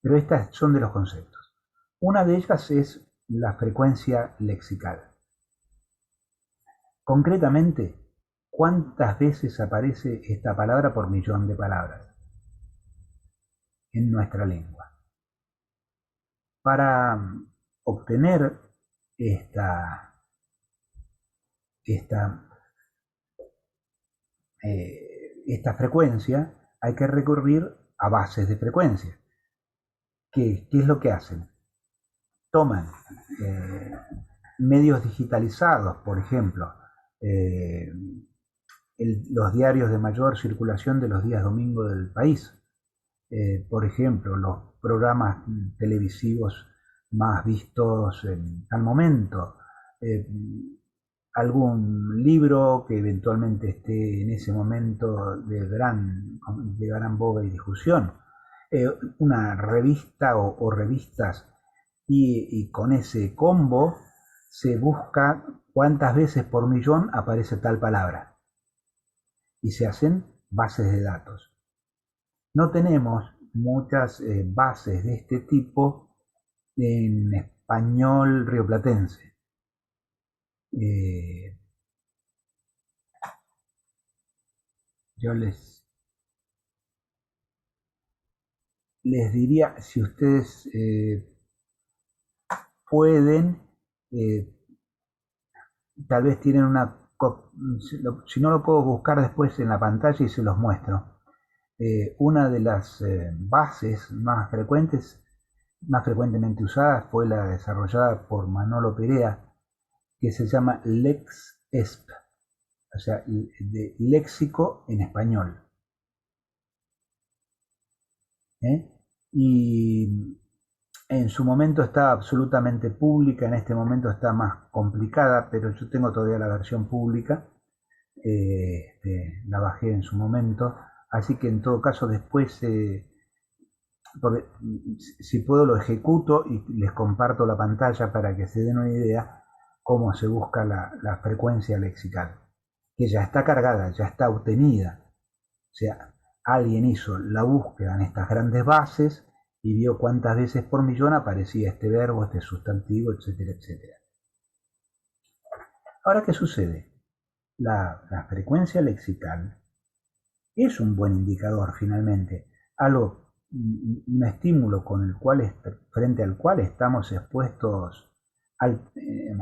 Pero estas son de los conceptos. Una de ellas es la frecuencia lexical. Concretamente, ¿cuántas veces aparece esta palabra por millón de palabras en nuestra lengua? Para obtener esta frecuencia hay que recurrir a bases de frecuencia. ¿Qué es lo que hacen? Toman medios digitalizados, por ejemplo, los diarios de mayor circulación de los días domingos del país, por ejemplo, los programas televisivos más vistos en tal momento, algún libro que eventualmente esté en ese momento de gran boga y discusión, una revista o revistas, y con ese combo se busca cuántas veces por millón aparece tal palabra y se hacen bases de datos. No tenemos muchas bases de este tipo en español rioplatense. Yo les diría, si ustedes pueden, tal vez tienen una, si no lo puedo buscar después en la pantalla y se los muestro. Una de las bases más frecuentemente usadas fue la desarrollada por Manolo Perea, que se llama LexEsp, o sea, de léxico en español. Y en su momento estaba absolutamente pública, en este momento está más complicada, pero yo tengo todavía la versión pública, la bajé en su momento, así que en todo caso después, si puedo lo ejecuto y les comparto la pantalla para que se den una idea cómo se busca la frecuencia lexical, que ya está cargada, ya está obtenida. O sea, alguien hizo la búsqueda en estas grandes bases y vio cuántas veces por millón aparecía este verbo, este sustantivo, etcétera, etcétera. Ahora, ¿qué sucede? La frecuencia lexical es un buen indicador finalmente, un estímulo frente al cual estamos expuestos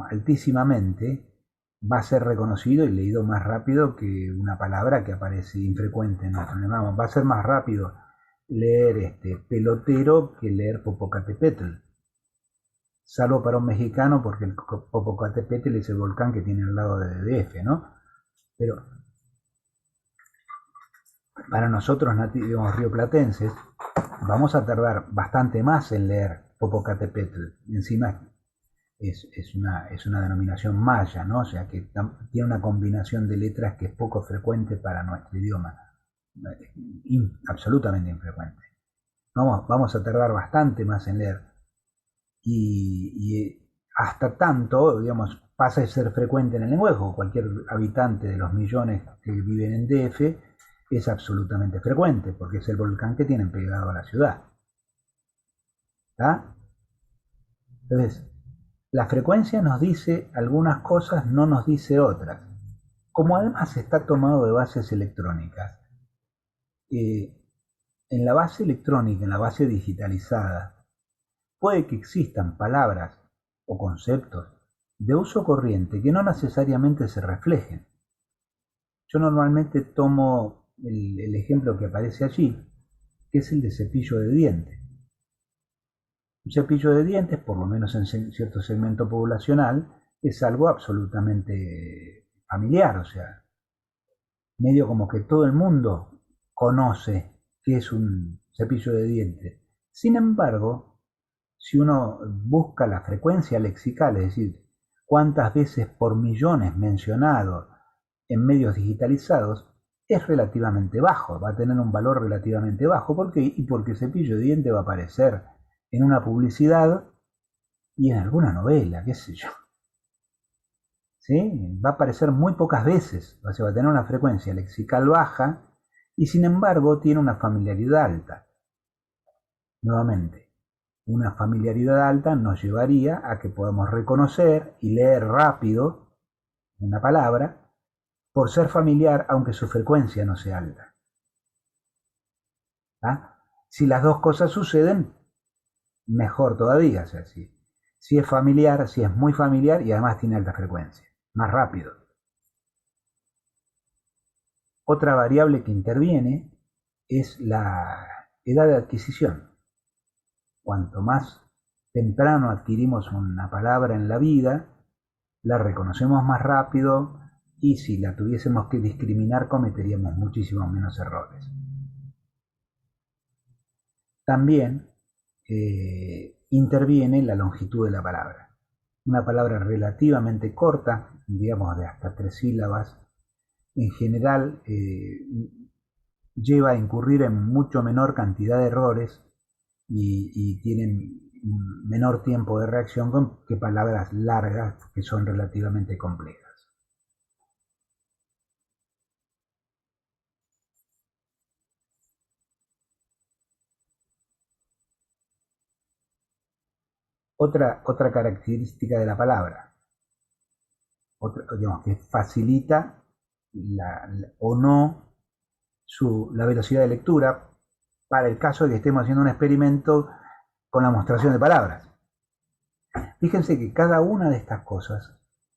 altísimamente, va a ser reconocido y leído más rápido que una palabra que aparece infrecuente en nuestro lenguaje. Va a ser más rápido leer pelotero que leer Popocatépetl, salvo para un mexicano, porque el Popocatépetl es el volcán que tiene al lado de DF, ¿no? Pero para nosotros nativos rioplatenses vamos a tardar bastante más en leer Popocatépetl. Encima es una denominación maya, ¿no? O sea que tiene una combinación de letras que es poco frecuente para nuestro idioma, absolutamente infrecuente. Vamos a tardar bastante más en leer y hasta tanto, digamos, pasa a ser frecuente en el lenguaje. Cualquier habitante de los millones que viven en DF es absolutamente frecuente porque es el volcán que tienen pegado a la ciudad. ¿Está? Entonces, la frecuencia nos dice algunas cosas, no nos dice otras. Como además está tomado de bases electrónicas, en la base electrónica, en la base digitalizada, puede que existan palabras o conceptos de uso corriente que no necesariamente se reflejen. Yo normalmente tomo el ejemplo que aparece allí, que es el de cepillo de dientes. Un cepillo de dientes, por lo menos en cierto segmento poblacional, es algo absolutamente familiar, o sea, medio como que todo el mundo conoce qué es un cepillo de dientes. Sin embargo, si uno busca la frecuencia lexical, es decir, cuántas veces por millón es mencionado en medios digitalizados, es relativamente bajo, va a tener un valor relativamente bajo. ¿Por qué? Y porque cepillo de dientes va a aparecer en una publicidad y en alguna novela, qué sé yo. ¿Sí? Va a aparecer muy pocas veces, o sea, va a tener una frecuencia lexical baja y sin embargo tiene una familiaridad alta. Nuevamente, una familiaridad alta nos llevaría a que podamos reconocer y leer rápido una palabra por ser familiar, aunque su frecuencia no sea alta. ¿Ah? Si las dos cosas suceden, mejor todavía. O sea, si es familiar, si es muy familiar y además tiene alta frecuencia, más rápido. Otra variable que interviene es la edad de adquisición. Cuanto más temprano adquirimos una palabra en la vida, la reconocemos más rápido y si la tuviésemos que discriminar cometeríamos muchísimos menos errores. También interviene la longitud de la palabra. Una palabra relativamente corta, digamos de hasta 3 sílabas, en general lleva a incurrir en mucho menor cantidad de errores y tienen menor tiempo de reacción que palabras largas que son relativamente complejas. otra característica de la palabra, digamos, que facilita o no la velocidad de lectura para el caso de que estemos haciendo un experimento con la mostración de palabras. Fíjense que cada una de estas cosas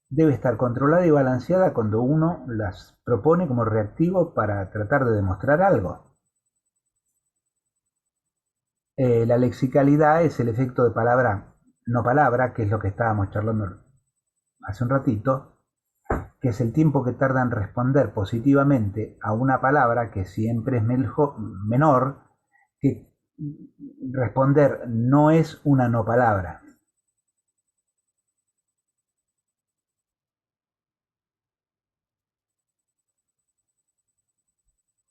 debe estar controlada y balanceada cuando uno las propone como reactivo para tratar de demostrar algo. La lexicalidad es el efecto de palabra, no palabra, que es lo que estábamos charlando hace un ratito, que es el tiempo que tarda en responder positivamente a una palabra que siempre es menor que responder no es una no palabra.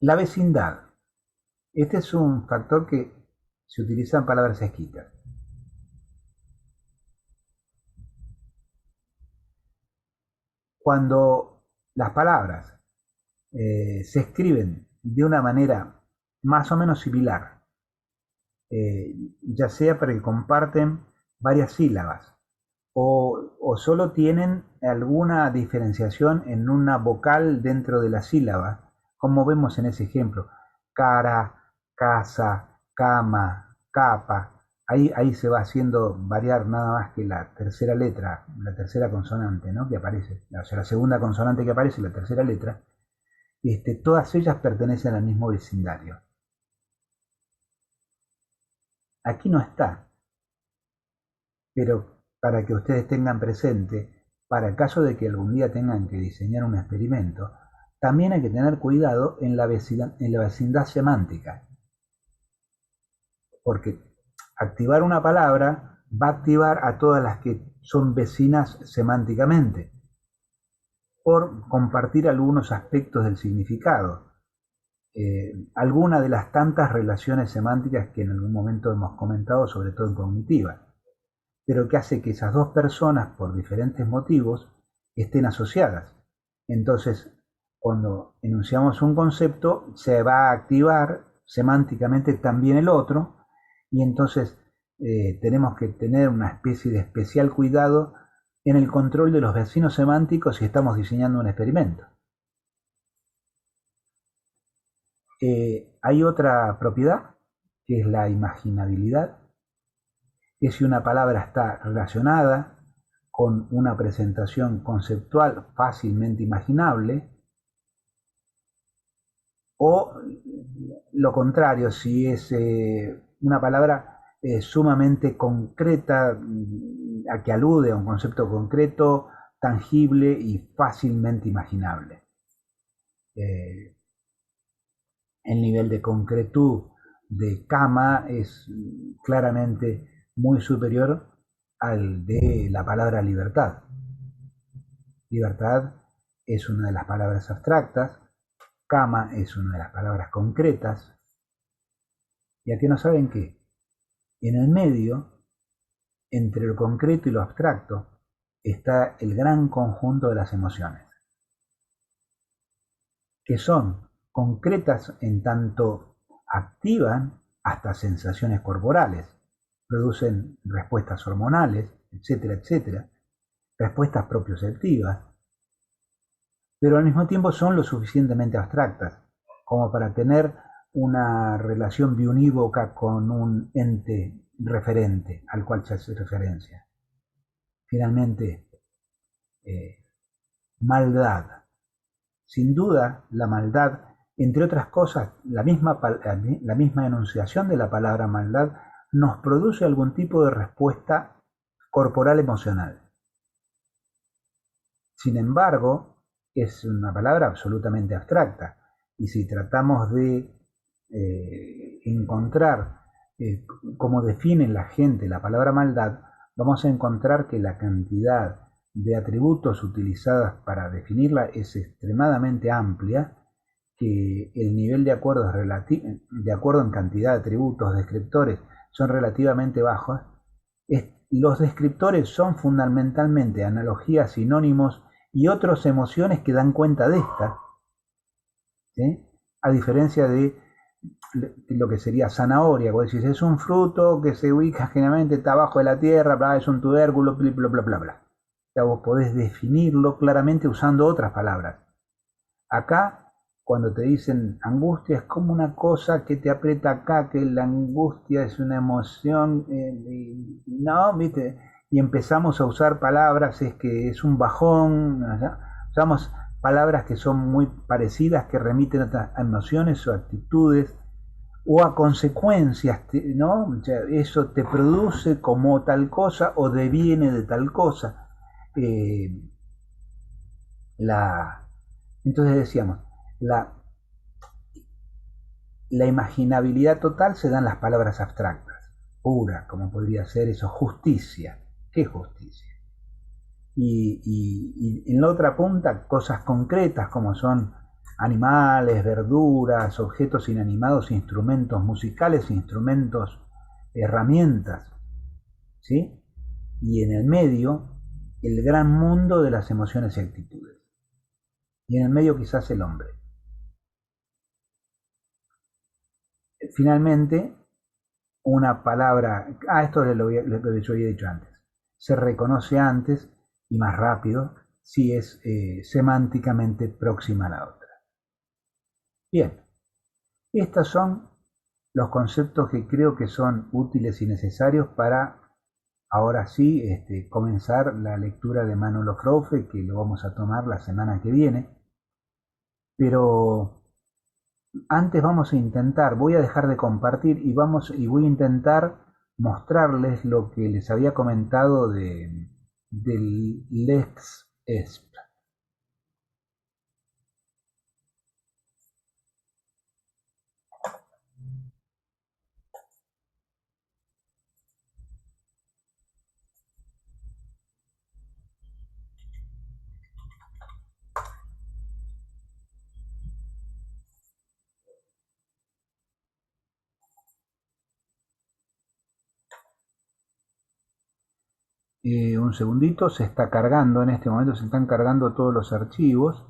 La vecindad. Este es un factor que se utiliza en palabras escritas. Cuando las palabras se escriben de una manera más o menos similar, ya sea porque comparten varias sílabas o solo tienen alguna diferenciación en una vocal dentro de la sílaba, como vemos en ese ejemplo, cara, casa, cama, capa. Ahí se va haciendo variar nada más que la tercera letra, la tercera consonante, ¿no?, que aparece, o sea, la segunda consonante que aparece, la tercera letra. Todas ellas pertenecen al mismo vecindario. Aquí no está, pero para que ustedes tengan presente, para el caso de que algún día tengan que diseñar un experimento, también hay que tener cuidado en la vecindad semántica, porque activar una palabra va a activar a todas las que son vecinas semánticamente, por compartir algunos aspectos del significado, alguna de las tantas relaciones semánticas que en algún momento hemos comentado, sobre todo en cognitiva, pero que hace que esas dos personas, por diferentes motivos, estén asociadas. Entonces, cuando enunciamos un concepto, se va a activar semánticamente también el otro, y entonces tenemos que tener una especie de especial cuidado en el control de los vecinos semánticos si estamos diseñando un experimento. Hay otra propiedad, que es la imaginabilidad, que si una palabra está relacionada con una presentación conceptual fácilmente imaginable, o lo contrario, si es una palabra sumamente concreta, a que alude a un concepto concreto, tangible y fácilmente imaginable. El nivel de concretud de cama es claramente muy superior al de la palabra libertad. Libertad es una de las palabras abstractas, cama es una de las palabras concretas, y aquí no saben qué. En el medio, entre lo concreto y lo abstracto, está el gran conjunto de las emociones, que son concretas en tanto activan hasta sensaciones corporales, producen respuestas hormonales, etcétera, etcétera, respuestas propioceptivas, pero al mismo tiempo son lo suficientemente abstractas como para tener una relación biunívoca con un ente referente al cual se hace referencia. Finalmente, maldad. Sin duda, la maldad, entre otras cosas, la misma enunciación de la palabra maldad nos produce algún tipo de respuesta corporal emocional. Sin embargo, es una palabra absolutamente abstracta, y si tratamos de encontrar cómo define la gente la palabra maldad, vamos a encontrar que la cantidad de atributos utilizadas para definirla es extremadamente amplia, que el nivel de acuerdo en cantidad de atributos descriptores son relativamente bajos. Los descriptores son fundamentalmente analogías, sinónimos y otras emociones que dan cuenta de esta, ¿sí?, a diferencia de lo que sería zanahoria, vos decís, es un fruto que se ubica generalmente, está abajo de la tierra, bla, es un tubérculo, bla, bla, bla, bla, bla. Ya vos podés definirlo claramente usando otras palabras. Acá, cuando te dicen angustia, es como una cosa que te aprieta acá, que la angustia es una emoción, no, ¿viste? Y empezamos a usar palabras, es que es un bajón, ¿no? Usamos palabras que son muy parecidas, que remiten a emociones o actitudes, o a consecuencias, ¿no? O sea, eso te produce como tal cosa o deviene de tal cosa. Eh, la, entonces decíamos, la, la imaginabilidad total se da en las palabras abstractas, pura, como podría ser eso, justicia. ¿Qué justicia? Y en la otra punta, cosas concretas como son animales, verduras, objetos inanimados, instrumentos musicales, instrumentos, herramientas, ¿sí? Y en el medio, el gran mundo de las emociones y actitudes. Y en el medio quizás el hombre. Finalmente, una palabra, esto es lo que yo había dicho antes, se reconoce antes y más rápido si es semánticamente próxima a la otra. Bien, estos son los conceptos que creo que son útiles y necesarios para ahora sí comenzar la lectura de Manolo Frofe, que lo vamos a tomar la semana que viene. Pero antes vamos a intentar, voy a dejar de compartir y voy a intentar mostrarles lo que les había comentado del Lex ESP. Un segundito, se está cargando, en este momento se están cargando todos los archivos.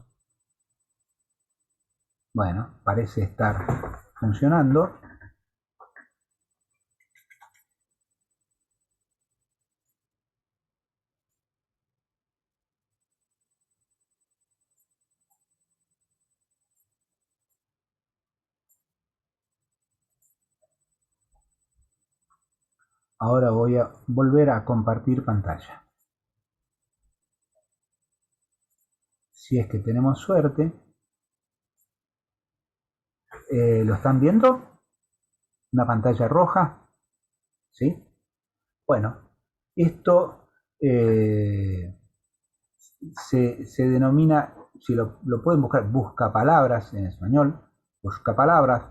Bueno, parece estar funcionando. Ahora voy a volver a compartir pantalla. Si es que tenemos suerte. ¿Lo están viendo? Una pantalla roja. ¿Sí? Bueno, esto se denomina, si lo pueden buscar, busca palabras en español, busca palabras,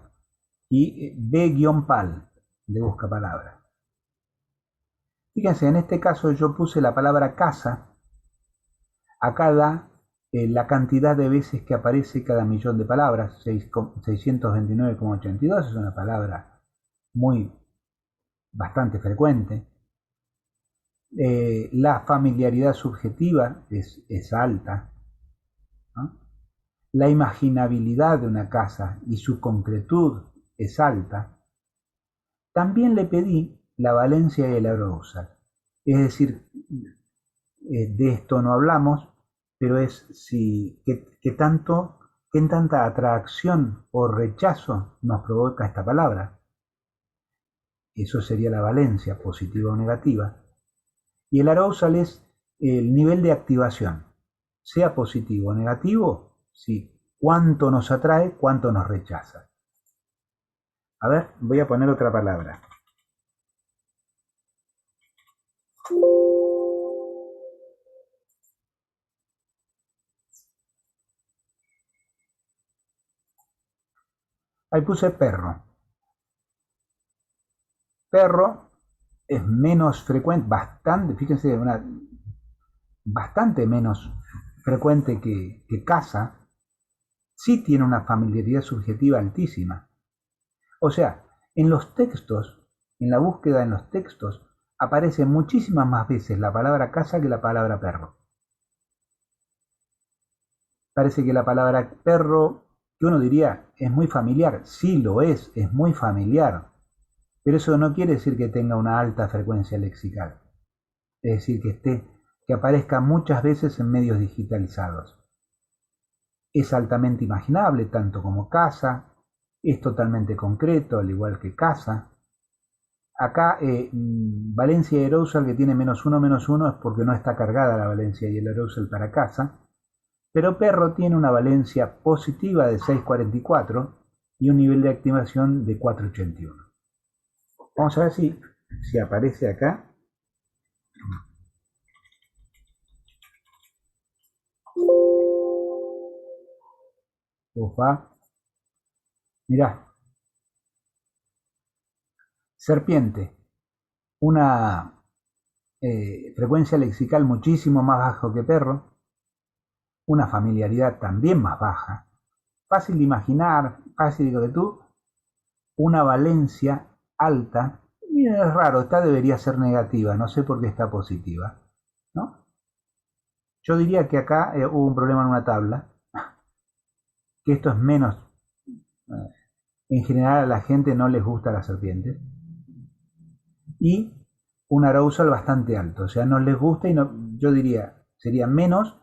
y B-PAL de busca palabras. Fíjense, en este caso yo puse la palabra casa, acá da la cantidad de veces que aparece cada millón de palabras, 629,82, es una palabra bastante frecuente. La familiaridad subjetiva es alta, ¿no? La imaginabilidad de una casa y su concretud es alta. También le pedí la valencia y el arousal. Es decir, de esto no hablamos, pero es qué tanta atracción o rechazo nos provoca esta palabra. Eso sería la valencia, positiva o negativa. Y el arousal es el nivel de activación, sea positivo o negativo, sí, cuánto nos atrae, cuánto nos rechaza. A ver, voy a poner otra palabra. Ahí puse perro. Perro es menos frecuente, bastante, fíjense, bastante menos frecuente que casa. Sí tiene una familiaridad subjetiva altísima. O sea, en los textos, en la búsqueda en los textos, aparece muchísimas más veces la palabra casa que la palabra perro. Parece que la palabra perro que uno diría, es muy familiar. Sí lo es muy familiar. Pero eso no quiere decir que tenga una alta frecuencia lexical. Es decir, que aparezca muchas veces en medios digitalizados. Es altamente imaginable, tanto como casa, es totalmente concreto, al igual que casa. Acá, valencia y arousal que tiene -1 es porque no está cargada la valencia y el arousal para casa, pero perro tiene una valencia positiva de 6,44 y un nivel de activación de 4,81. Vamos a ver si aparece acá. Ufa. Mirá. Serpiente. Una frecuencia lexical muchísimo más baja que perro. Una familiaridad también más baja. Fácil de imaginar, fácil de que tú. Una valencia alta. Mira, es raro, esta debería ser negativa, no sé por qué está positiva, ¿no? Yo diría que acá hubo un problema en una tabla, que esto es menos. En general a la gente no les gusta las serpientes. Y un arousal bastante alto, o sea, no les gusta y no, yo diría, sería menos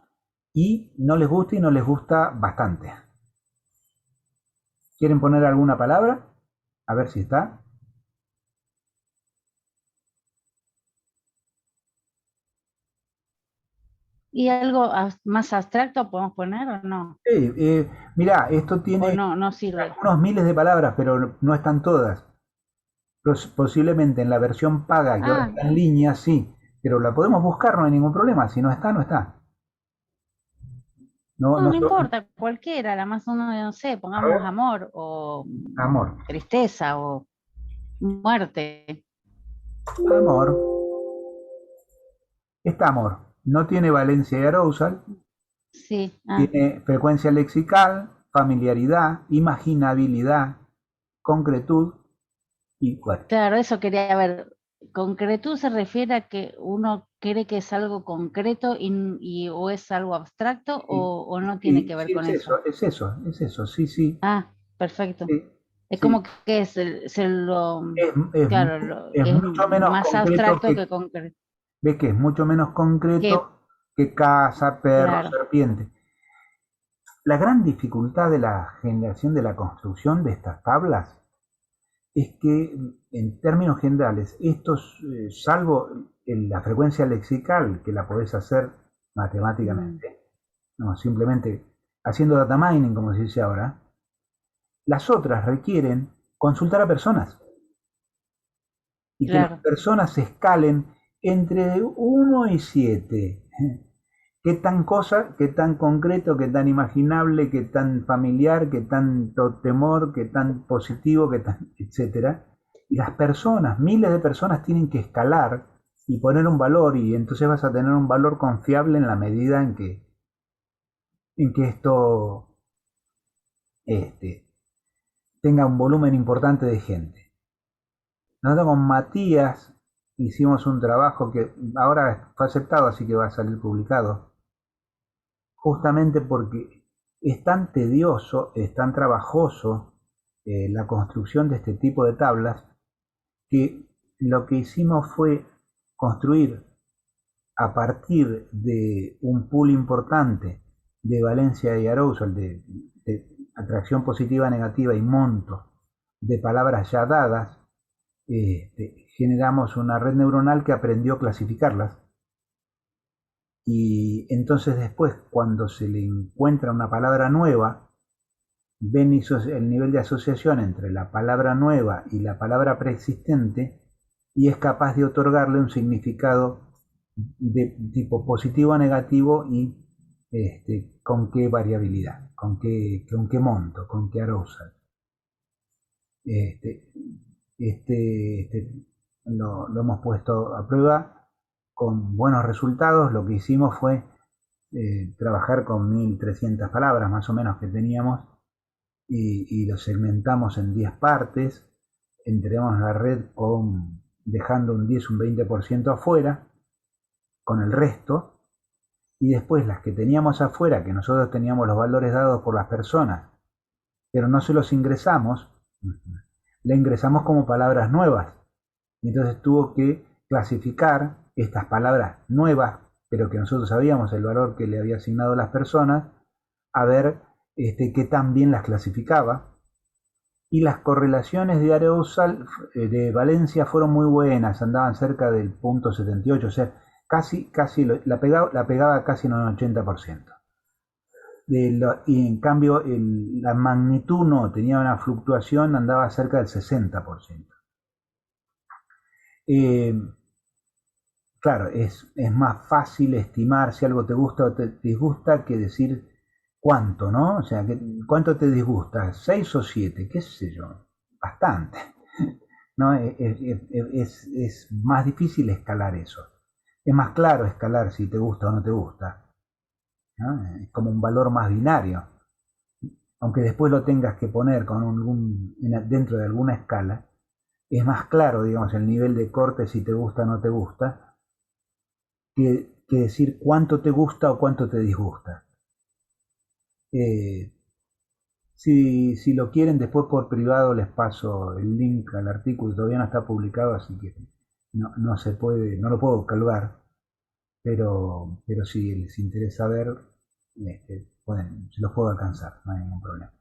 y no les gusta y no les gusta bastante. ¿Quieren poner alguna palabra? A ver si está. ¿Y algo más abstracto podemos poner o no? Mirá, esto ¿O tiene no sirve? unos miles de palabras, pero no están todas. Posiblemente en la versión paga, que ahora Ah, está en línea, sí, pero la podemos buscar, no hay ningún problema. Si no está, no está. No, no, no, no importa, cualquiera, la más uno, no sé, a pongamos ver, amor o amor. tristeza o muerte. Amor. Está amor. No tiene valencia y arousal. Sí, Tiene frecuencia lexical, familiaridad, imaginabilidad, concretud y bueno. claro, eso quería ver. Concretud se refiere a que uno cree que es algo concreto o es algo abstracto Sí, o no tiene sí, que ver sí, con es eso. eso, es eso, es eso, sí, sí, Ah, perfecto. sí, Es sí. como que Es, es, claro, es es mucho menos más concreto abstracto que concreto. ¿ves que es mucho menos Que, concreto que casa, perro, claro, serpiente? La gran dificultad de la generación de la construcción de estas tablas es que en términos generales, estos, salvo la frecuencia lexical, que la podés hacer mm, matemáticamente, no, simplemente haciendo data mining, como se dice ahora, las otras requieren consultar a personas y que las claro. personas se escalen entre 1 y 7. ¿Qué tan cosa, qué tan concreto, qué tan imaginable, qué tan familiar, qué tanto temor, qué tan positivo, qué tan, etcétera? Y las personas, miles de personas tienen que escalar y poner un valor y entonces vas a tener un valor confiable en la medida en que esto este, tenga un volumen importante de gente. Nosotros con Matías hicimos un trabajo que ahora fue aceptado, así que va a salir publicado, justamente porque es tan tedioso, es tan trabajoso la construcción de este tipo de tablas, que lo que hicimos fue construir a partir de un pool importante de valencia y arousal, de atracción positiva, negativa y monto de palabras ya dadas, generamos una red neuronal que aprendió a clasificarlas y entonces después cuando se le encuentra una palabra nueva, ven el nivel de asociación entre la palabra nueva y la palabra preexistente y es capaz de otorgarle un significado de tipo positivo o negativo y con qué variabilidad, con qué monto, con qué arousal. Este, lo hemos puesto a prueba con buenos resultados. Lo que hicimos fue trabajar con 1.300 palabras más o menos que teníamos y lo segmentamos en 10 partes, entregamos la red dejando un 10, un 20% afuera, con el resto, y después las que teníamos afuera, que nosotros teníamos los valores dados por las personas, pero no se los ingresamos, le ingresamos como palabras nuevas. Y entonces tuvo que clasificar estas palabras nuevas, pero que nosotros sabíamos el valor que le había asignado a las personas, a ver qué tan bien las clasificaba. Y las correlaciones de arousal de Valencia fueron muy buenas, andaban cerca del punto 78, o sea, casi la pegaba casi en un 80%. Y en cambio la magnitud no, tenía una fluctuación, andaba cerca del 60%. Claro, es más fácil estimar si algo te gusta o te disgusta que decir cuánto, ¿no? O sea, ¿cuánto te disgusta? ¿6 o 7? ¿Qué sé yo? Bastante, ¿no? Es más difícil escalar eso. Es más claro escalar si te gusta o no te gusta, ¿no? Es como un valor más binario. Aunque después lo tengas que poner dentro de alguna escala, es más claro, digamos, el nivel de corte si te gusta o no te gusta, que decir cuánto te gusta o cuánto te disgusta. Si lo quieren, después por privado les paso el link al artículo, todavía no está publicado, así que no se puede, no lo puedo colgar, pero si les interesa ver, se los puedo alcanzar, no hay ningún problema.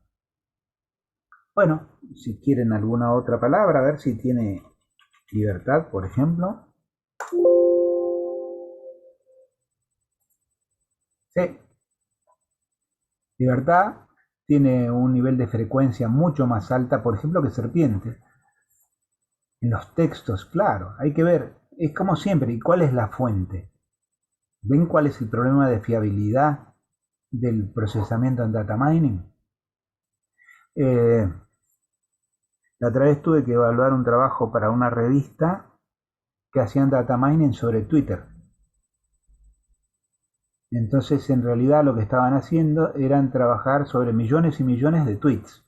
Bueno, si quieren alguna otra palabra, a ver si tiene libertad, por ejemplo. Sí, libertad tiene un nivel de frecuencia mucho más alta, por ejemplo, que serpiente. En los textos, claro, hay que ver, es como siempre, ¿y cuál es la fuente? ¿Ven cuál es el problema de fiabilidad del procesamiento en data mining? La otra vez tuve que evaluar un trabajo para una revista que hacían data mining sobre Twitter. Entonces, en realidad lo que estaban haciendo eran trabajar sobre millones y millones de tweets.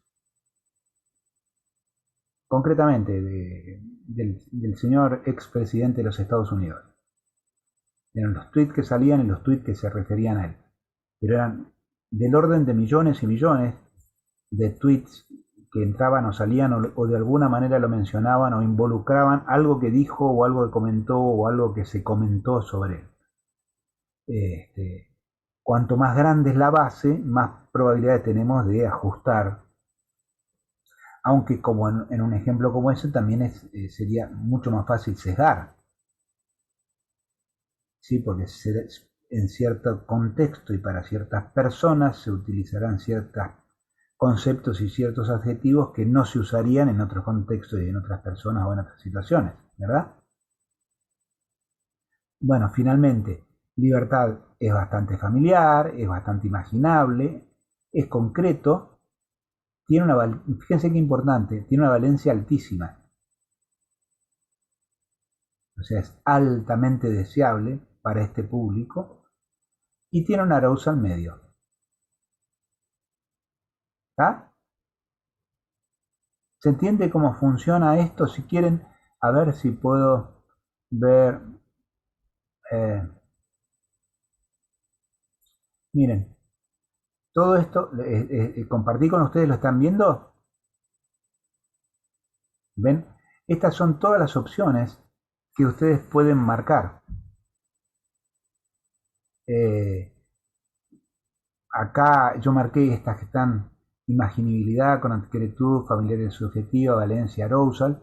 Concretamente, del señor expresidente de los Estados Unidos. Eran los tweets que salían y los tweets que se referían a él. Pero eran del orden de millones y millones de tweets que entraban o salían o de alguna manera lo mencionaban o involucraban algo que dijo o algo que comentó o algo que se comentó sobre él. Cuanto más grande es la base, más probabilidades tenemos de ajustar. Aunque como en un ejemplo como ese también sería mucho más fácil sesgar. ¿Sí? Porque en cierto contexto y para ciertas personas se utilizarán ciertos conceptos y ciertos adjetivos que no se usarían en otros contextos y en otras personas o en otras situaciones, ¿verdad? Bueno, finalmente, libertad es bastante familiar, es bastante imaginable, es concreto, fíjense qué importante, tiene una valencia altísima. O sea, es altamente deseable para este público y tiene un arousal medio. ¿Está? ¿Se entiende cómo funciona esto? Si quieren, a ver si puedo ver. Miren, todo esto compartí con ustedes, ¿lo están viendo? ¿Ven? Estas son todas las opciones que ustedes pueden marcar. Acá yo marqué estas que están imaginibilidad, concretud, familiaridad subjetiva, valencia, arousal,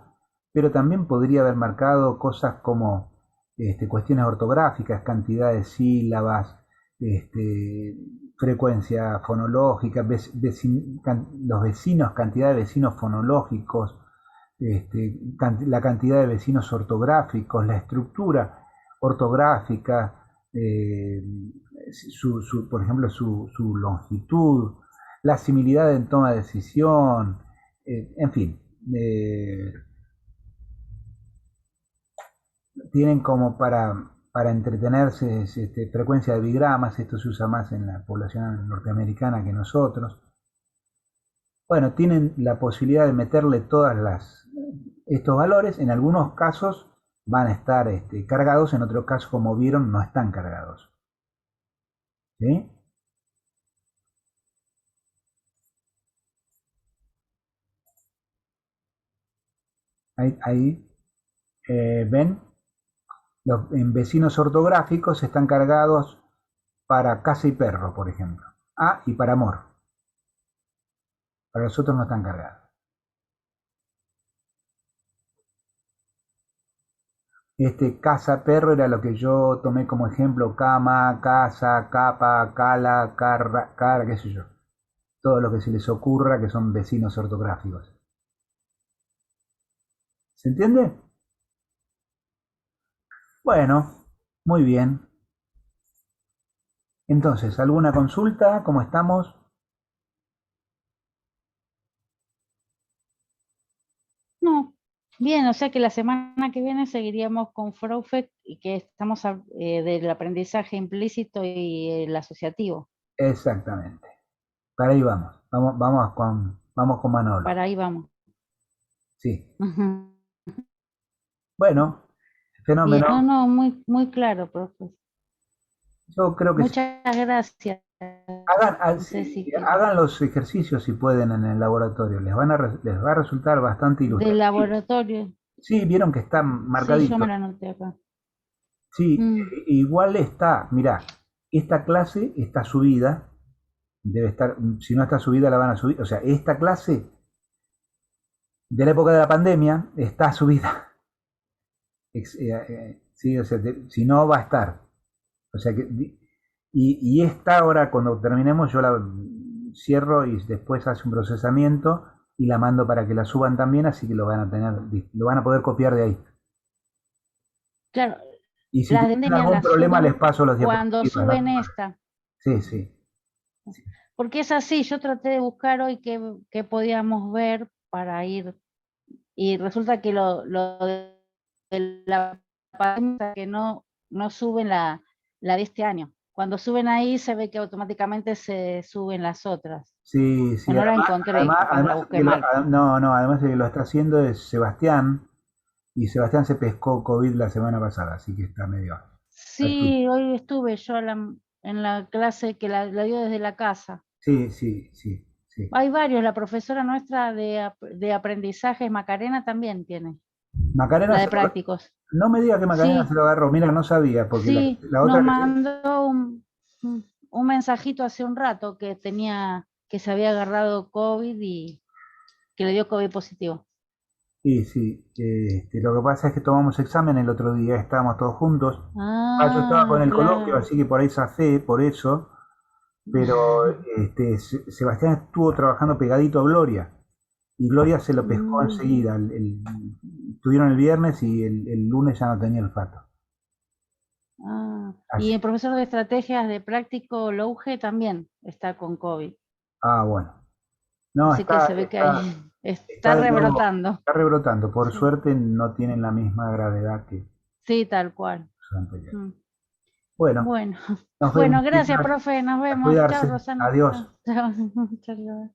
pero también podría haber marcado cosas como cuestiones ortográficas, cantidad de sílabas, frecuencia fonológica, los vecinos, cantidad de vecinos fonológicos, la cantidad de vecinos ortográficos, la estructura ortográfica, por ejemplo, su longitud, la similidad en toma de decisión, en fin. Tienen como para entretenerse frecuencia de bigramas, esto se usa más en la población norteamericana que nosotros. Bueno, tienen la posibilidad de meterle estos valores, en algunos casos van a estar cargados, en otros casos, como vieron, no están cargados. ¿Sí? Ahí, ven, en vecinos ortográficos están cargados para casa y perro, por ejemplo. Ah, y para amor. Para los otros no están cargados. Casa, perro era lo que yo tomé como ejemplo: cama, casa, capa, cala, cara, qué sé yo. Todo lo que se les ocurra que son vecinos ortográficos. ¿Se entiende? Bueno, muy bien. Entonces, ¿alguna consulta? ¿Cómo estamos? No, bien, o sea que la semana que viene seguiríamos con Fraufet y que estamos del aprendizaje implícito y el asociativo. Exactamente. Para ahí vamos. Vamos con Manolo. Para ahí vamos. Sí. Ujú. Bueno, Bien, no, fenómeno. no, muy, muy claro, profe. Yo creo que sí. Muchas gracias. No sé Sí, si quiere. hagan los ejercicios si pueden en el laboratorio. Les va a resultar bastante Del ilustrativo. laboratorio, Sí, vieron que está sí, yo me marcadito. la anoté acá. Sí, Mm. igual está. Mirá, esta clase está subida. Debe estar, si no está subida, la van a subir. O sea, esta clase de la época de la pandemia está subida. Sí, o sea, si no va a estar. O sea que, y esta ahora, cuando terminemos, yo la cierro y después hace un procesamiento y la mando para que la suban también, así que lo van a tener, lo van a poder copiar de ahí. Claro, Y si las de tienen pandemia algún las problema, les suben paso las cuando diapositivas, ¿no? suben esta. Sí, sí. Porque es así, yo traté de buscar hoy qué podíamos ver para ir. Y resulta que lo de la pandemia que no suben la de este año. Cuando suben ahí se ve que automáticamente se suben las otras. Sí, sí, Bueno, no la encontré, capaz la busqué mal. no, no, además el que lo está haciendo es Sebastián, y Sebastián se pescó COVID la semana pasada, así que está medio al tuyo. Sí, hoy estuve yo en la clase que la dio desde la casa. Sí, sí, sí, sí. Hay varios, la profesora nuestra de aprendizaje, Macarena, también tiene, Macarena la se de lo, prácticos. no me diga que Macarena se Sí, lo agarró, mira, no sabía, porque sí, la nos otra que mandó un mensajito hace un rato que se había agarrado COVID y que le dio COVID positivo. sí, sí, lo que pasa es que tomamos examen el otro día, estábamos todos juntos. Ah, yo estaba con Ah, el coloquio, claro. así que por ahí zafé, por eso, pero Sebastián estuvo trabajando pegadito a Gloria, y Gloria se lo pescó Mm, enseguida. Tuvieron el viernes y el lunes ya no tenía olfato. Y Así, el profesor de estrategias de práctico Louge también está con COVID. bueno. No, Así que se ve que ahí está está de nuevo, rebrotando. está rebrotando. Por Sí, suerte no tienen la misma gravedad que sí, tal cual. los anteriores. Mm. Bueno, Bueno, nos vemos, bueno, gracias, chicas. profe. Nos A vemos. Chao, cuidarse. Rosana. Adiós. Chao. Chao.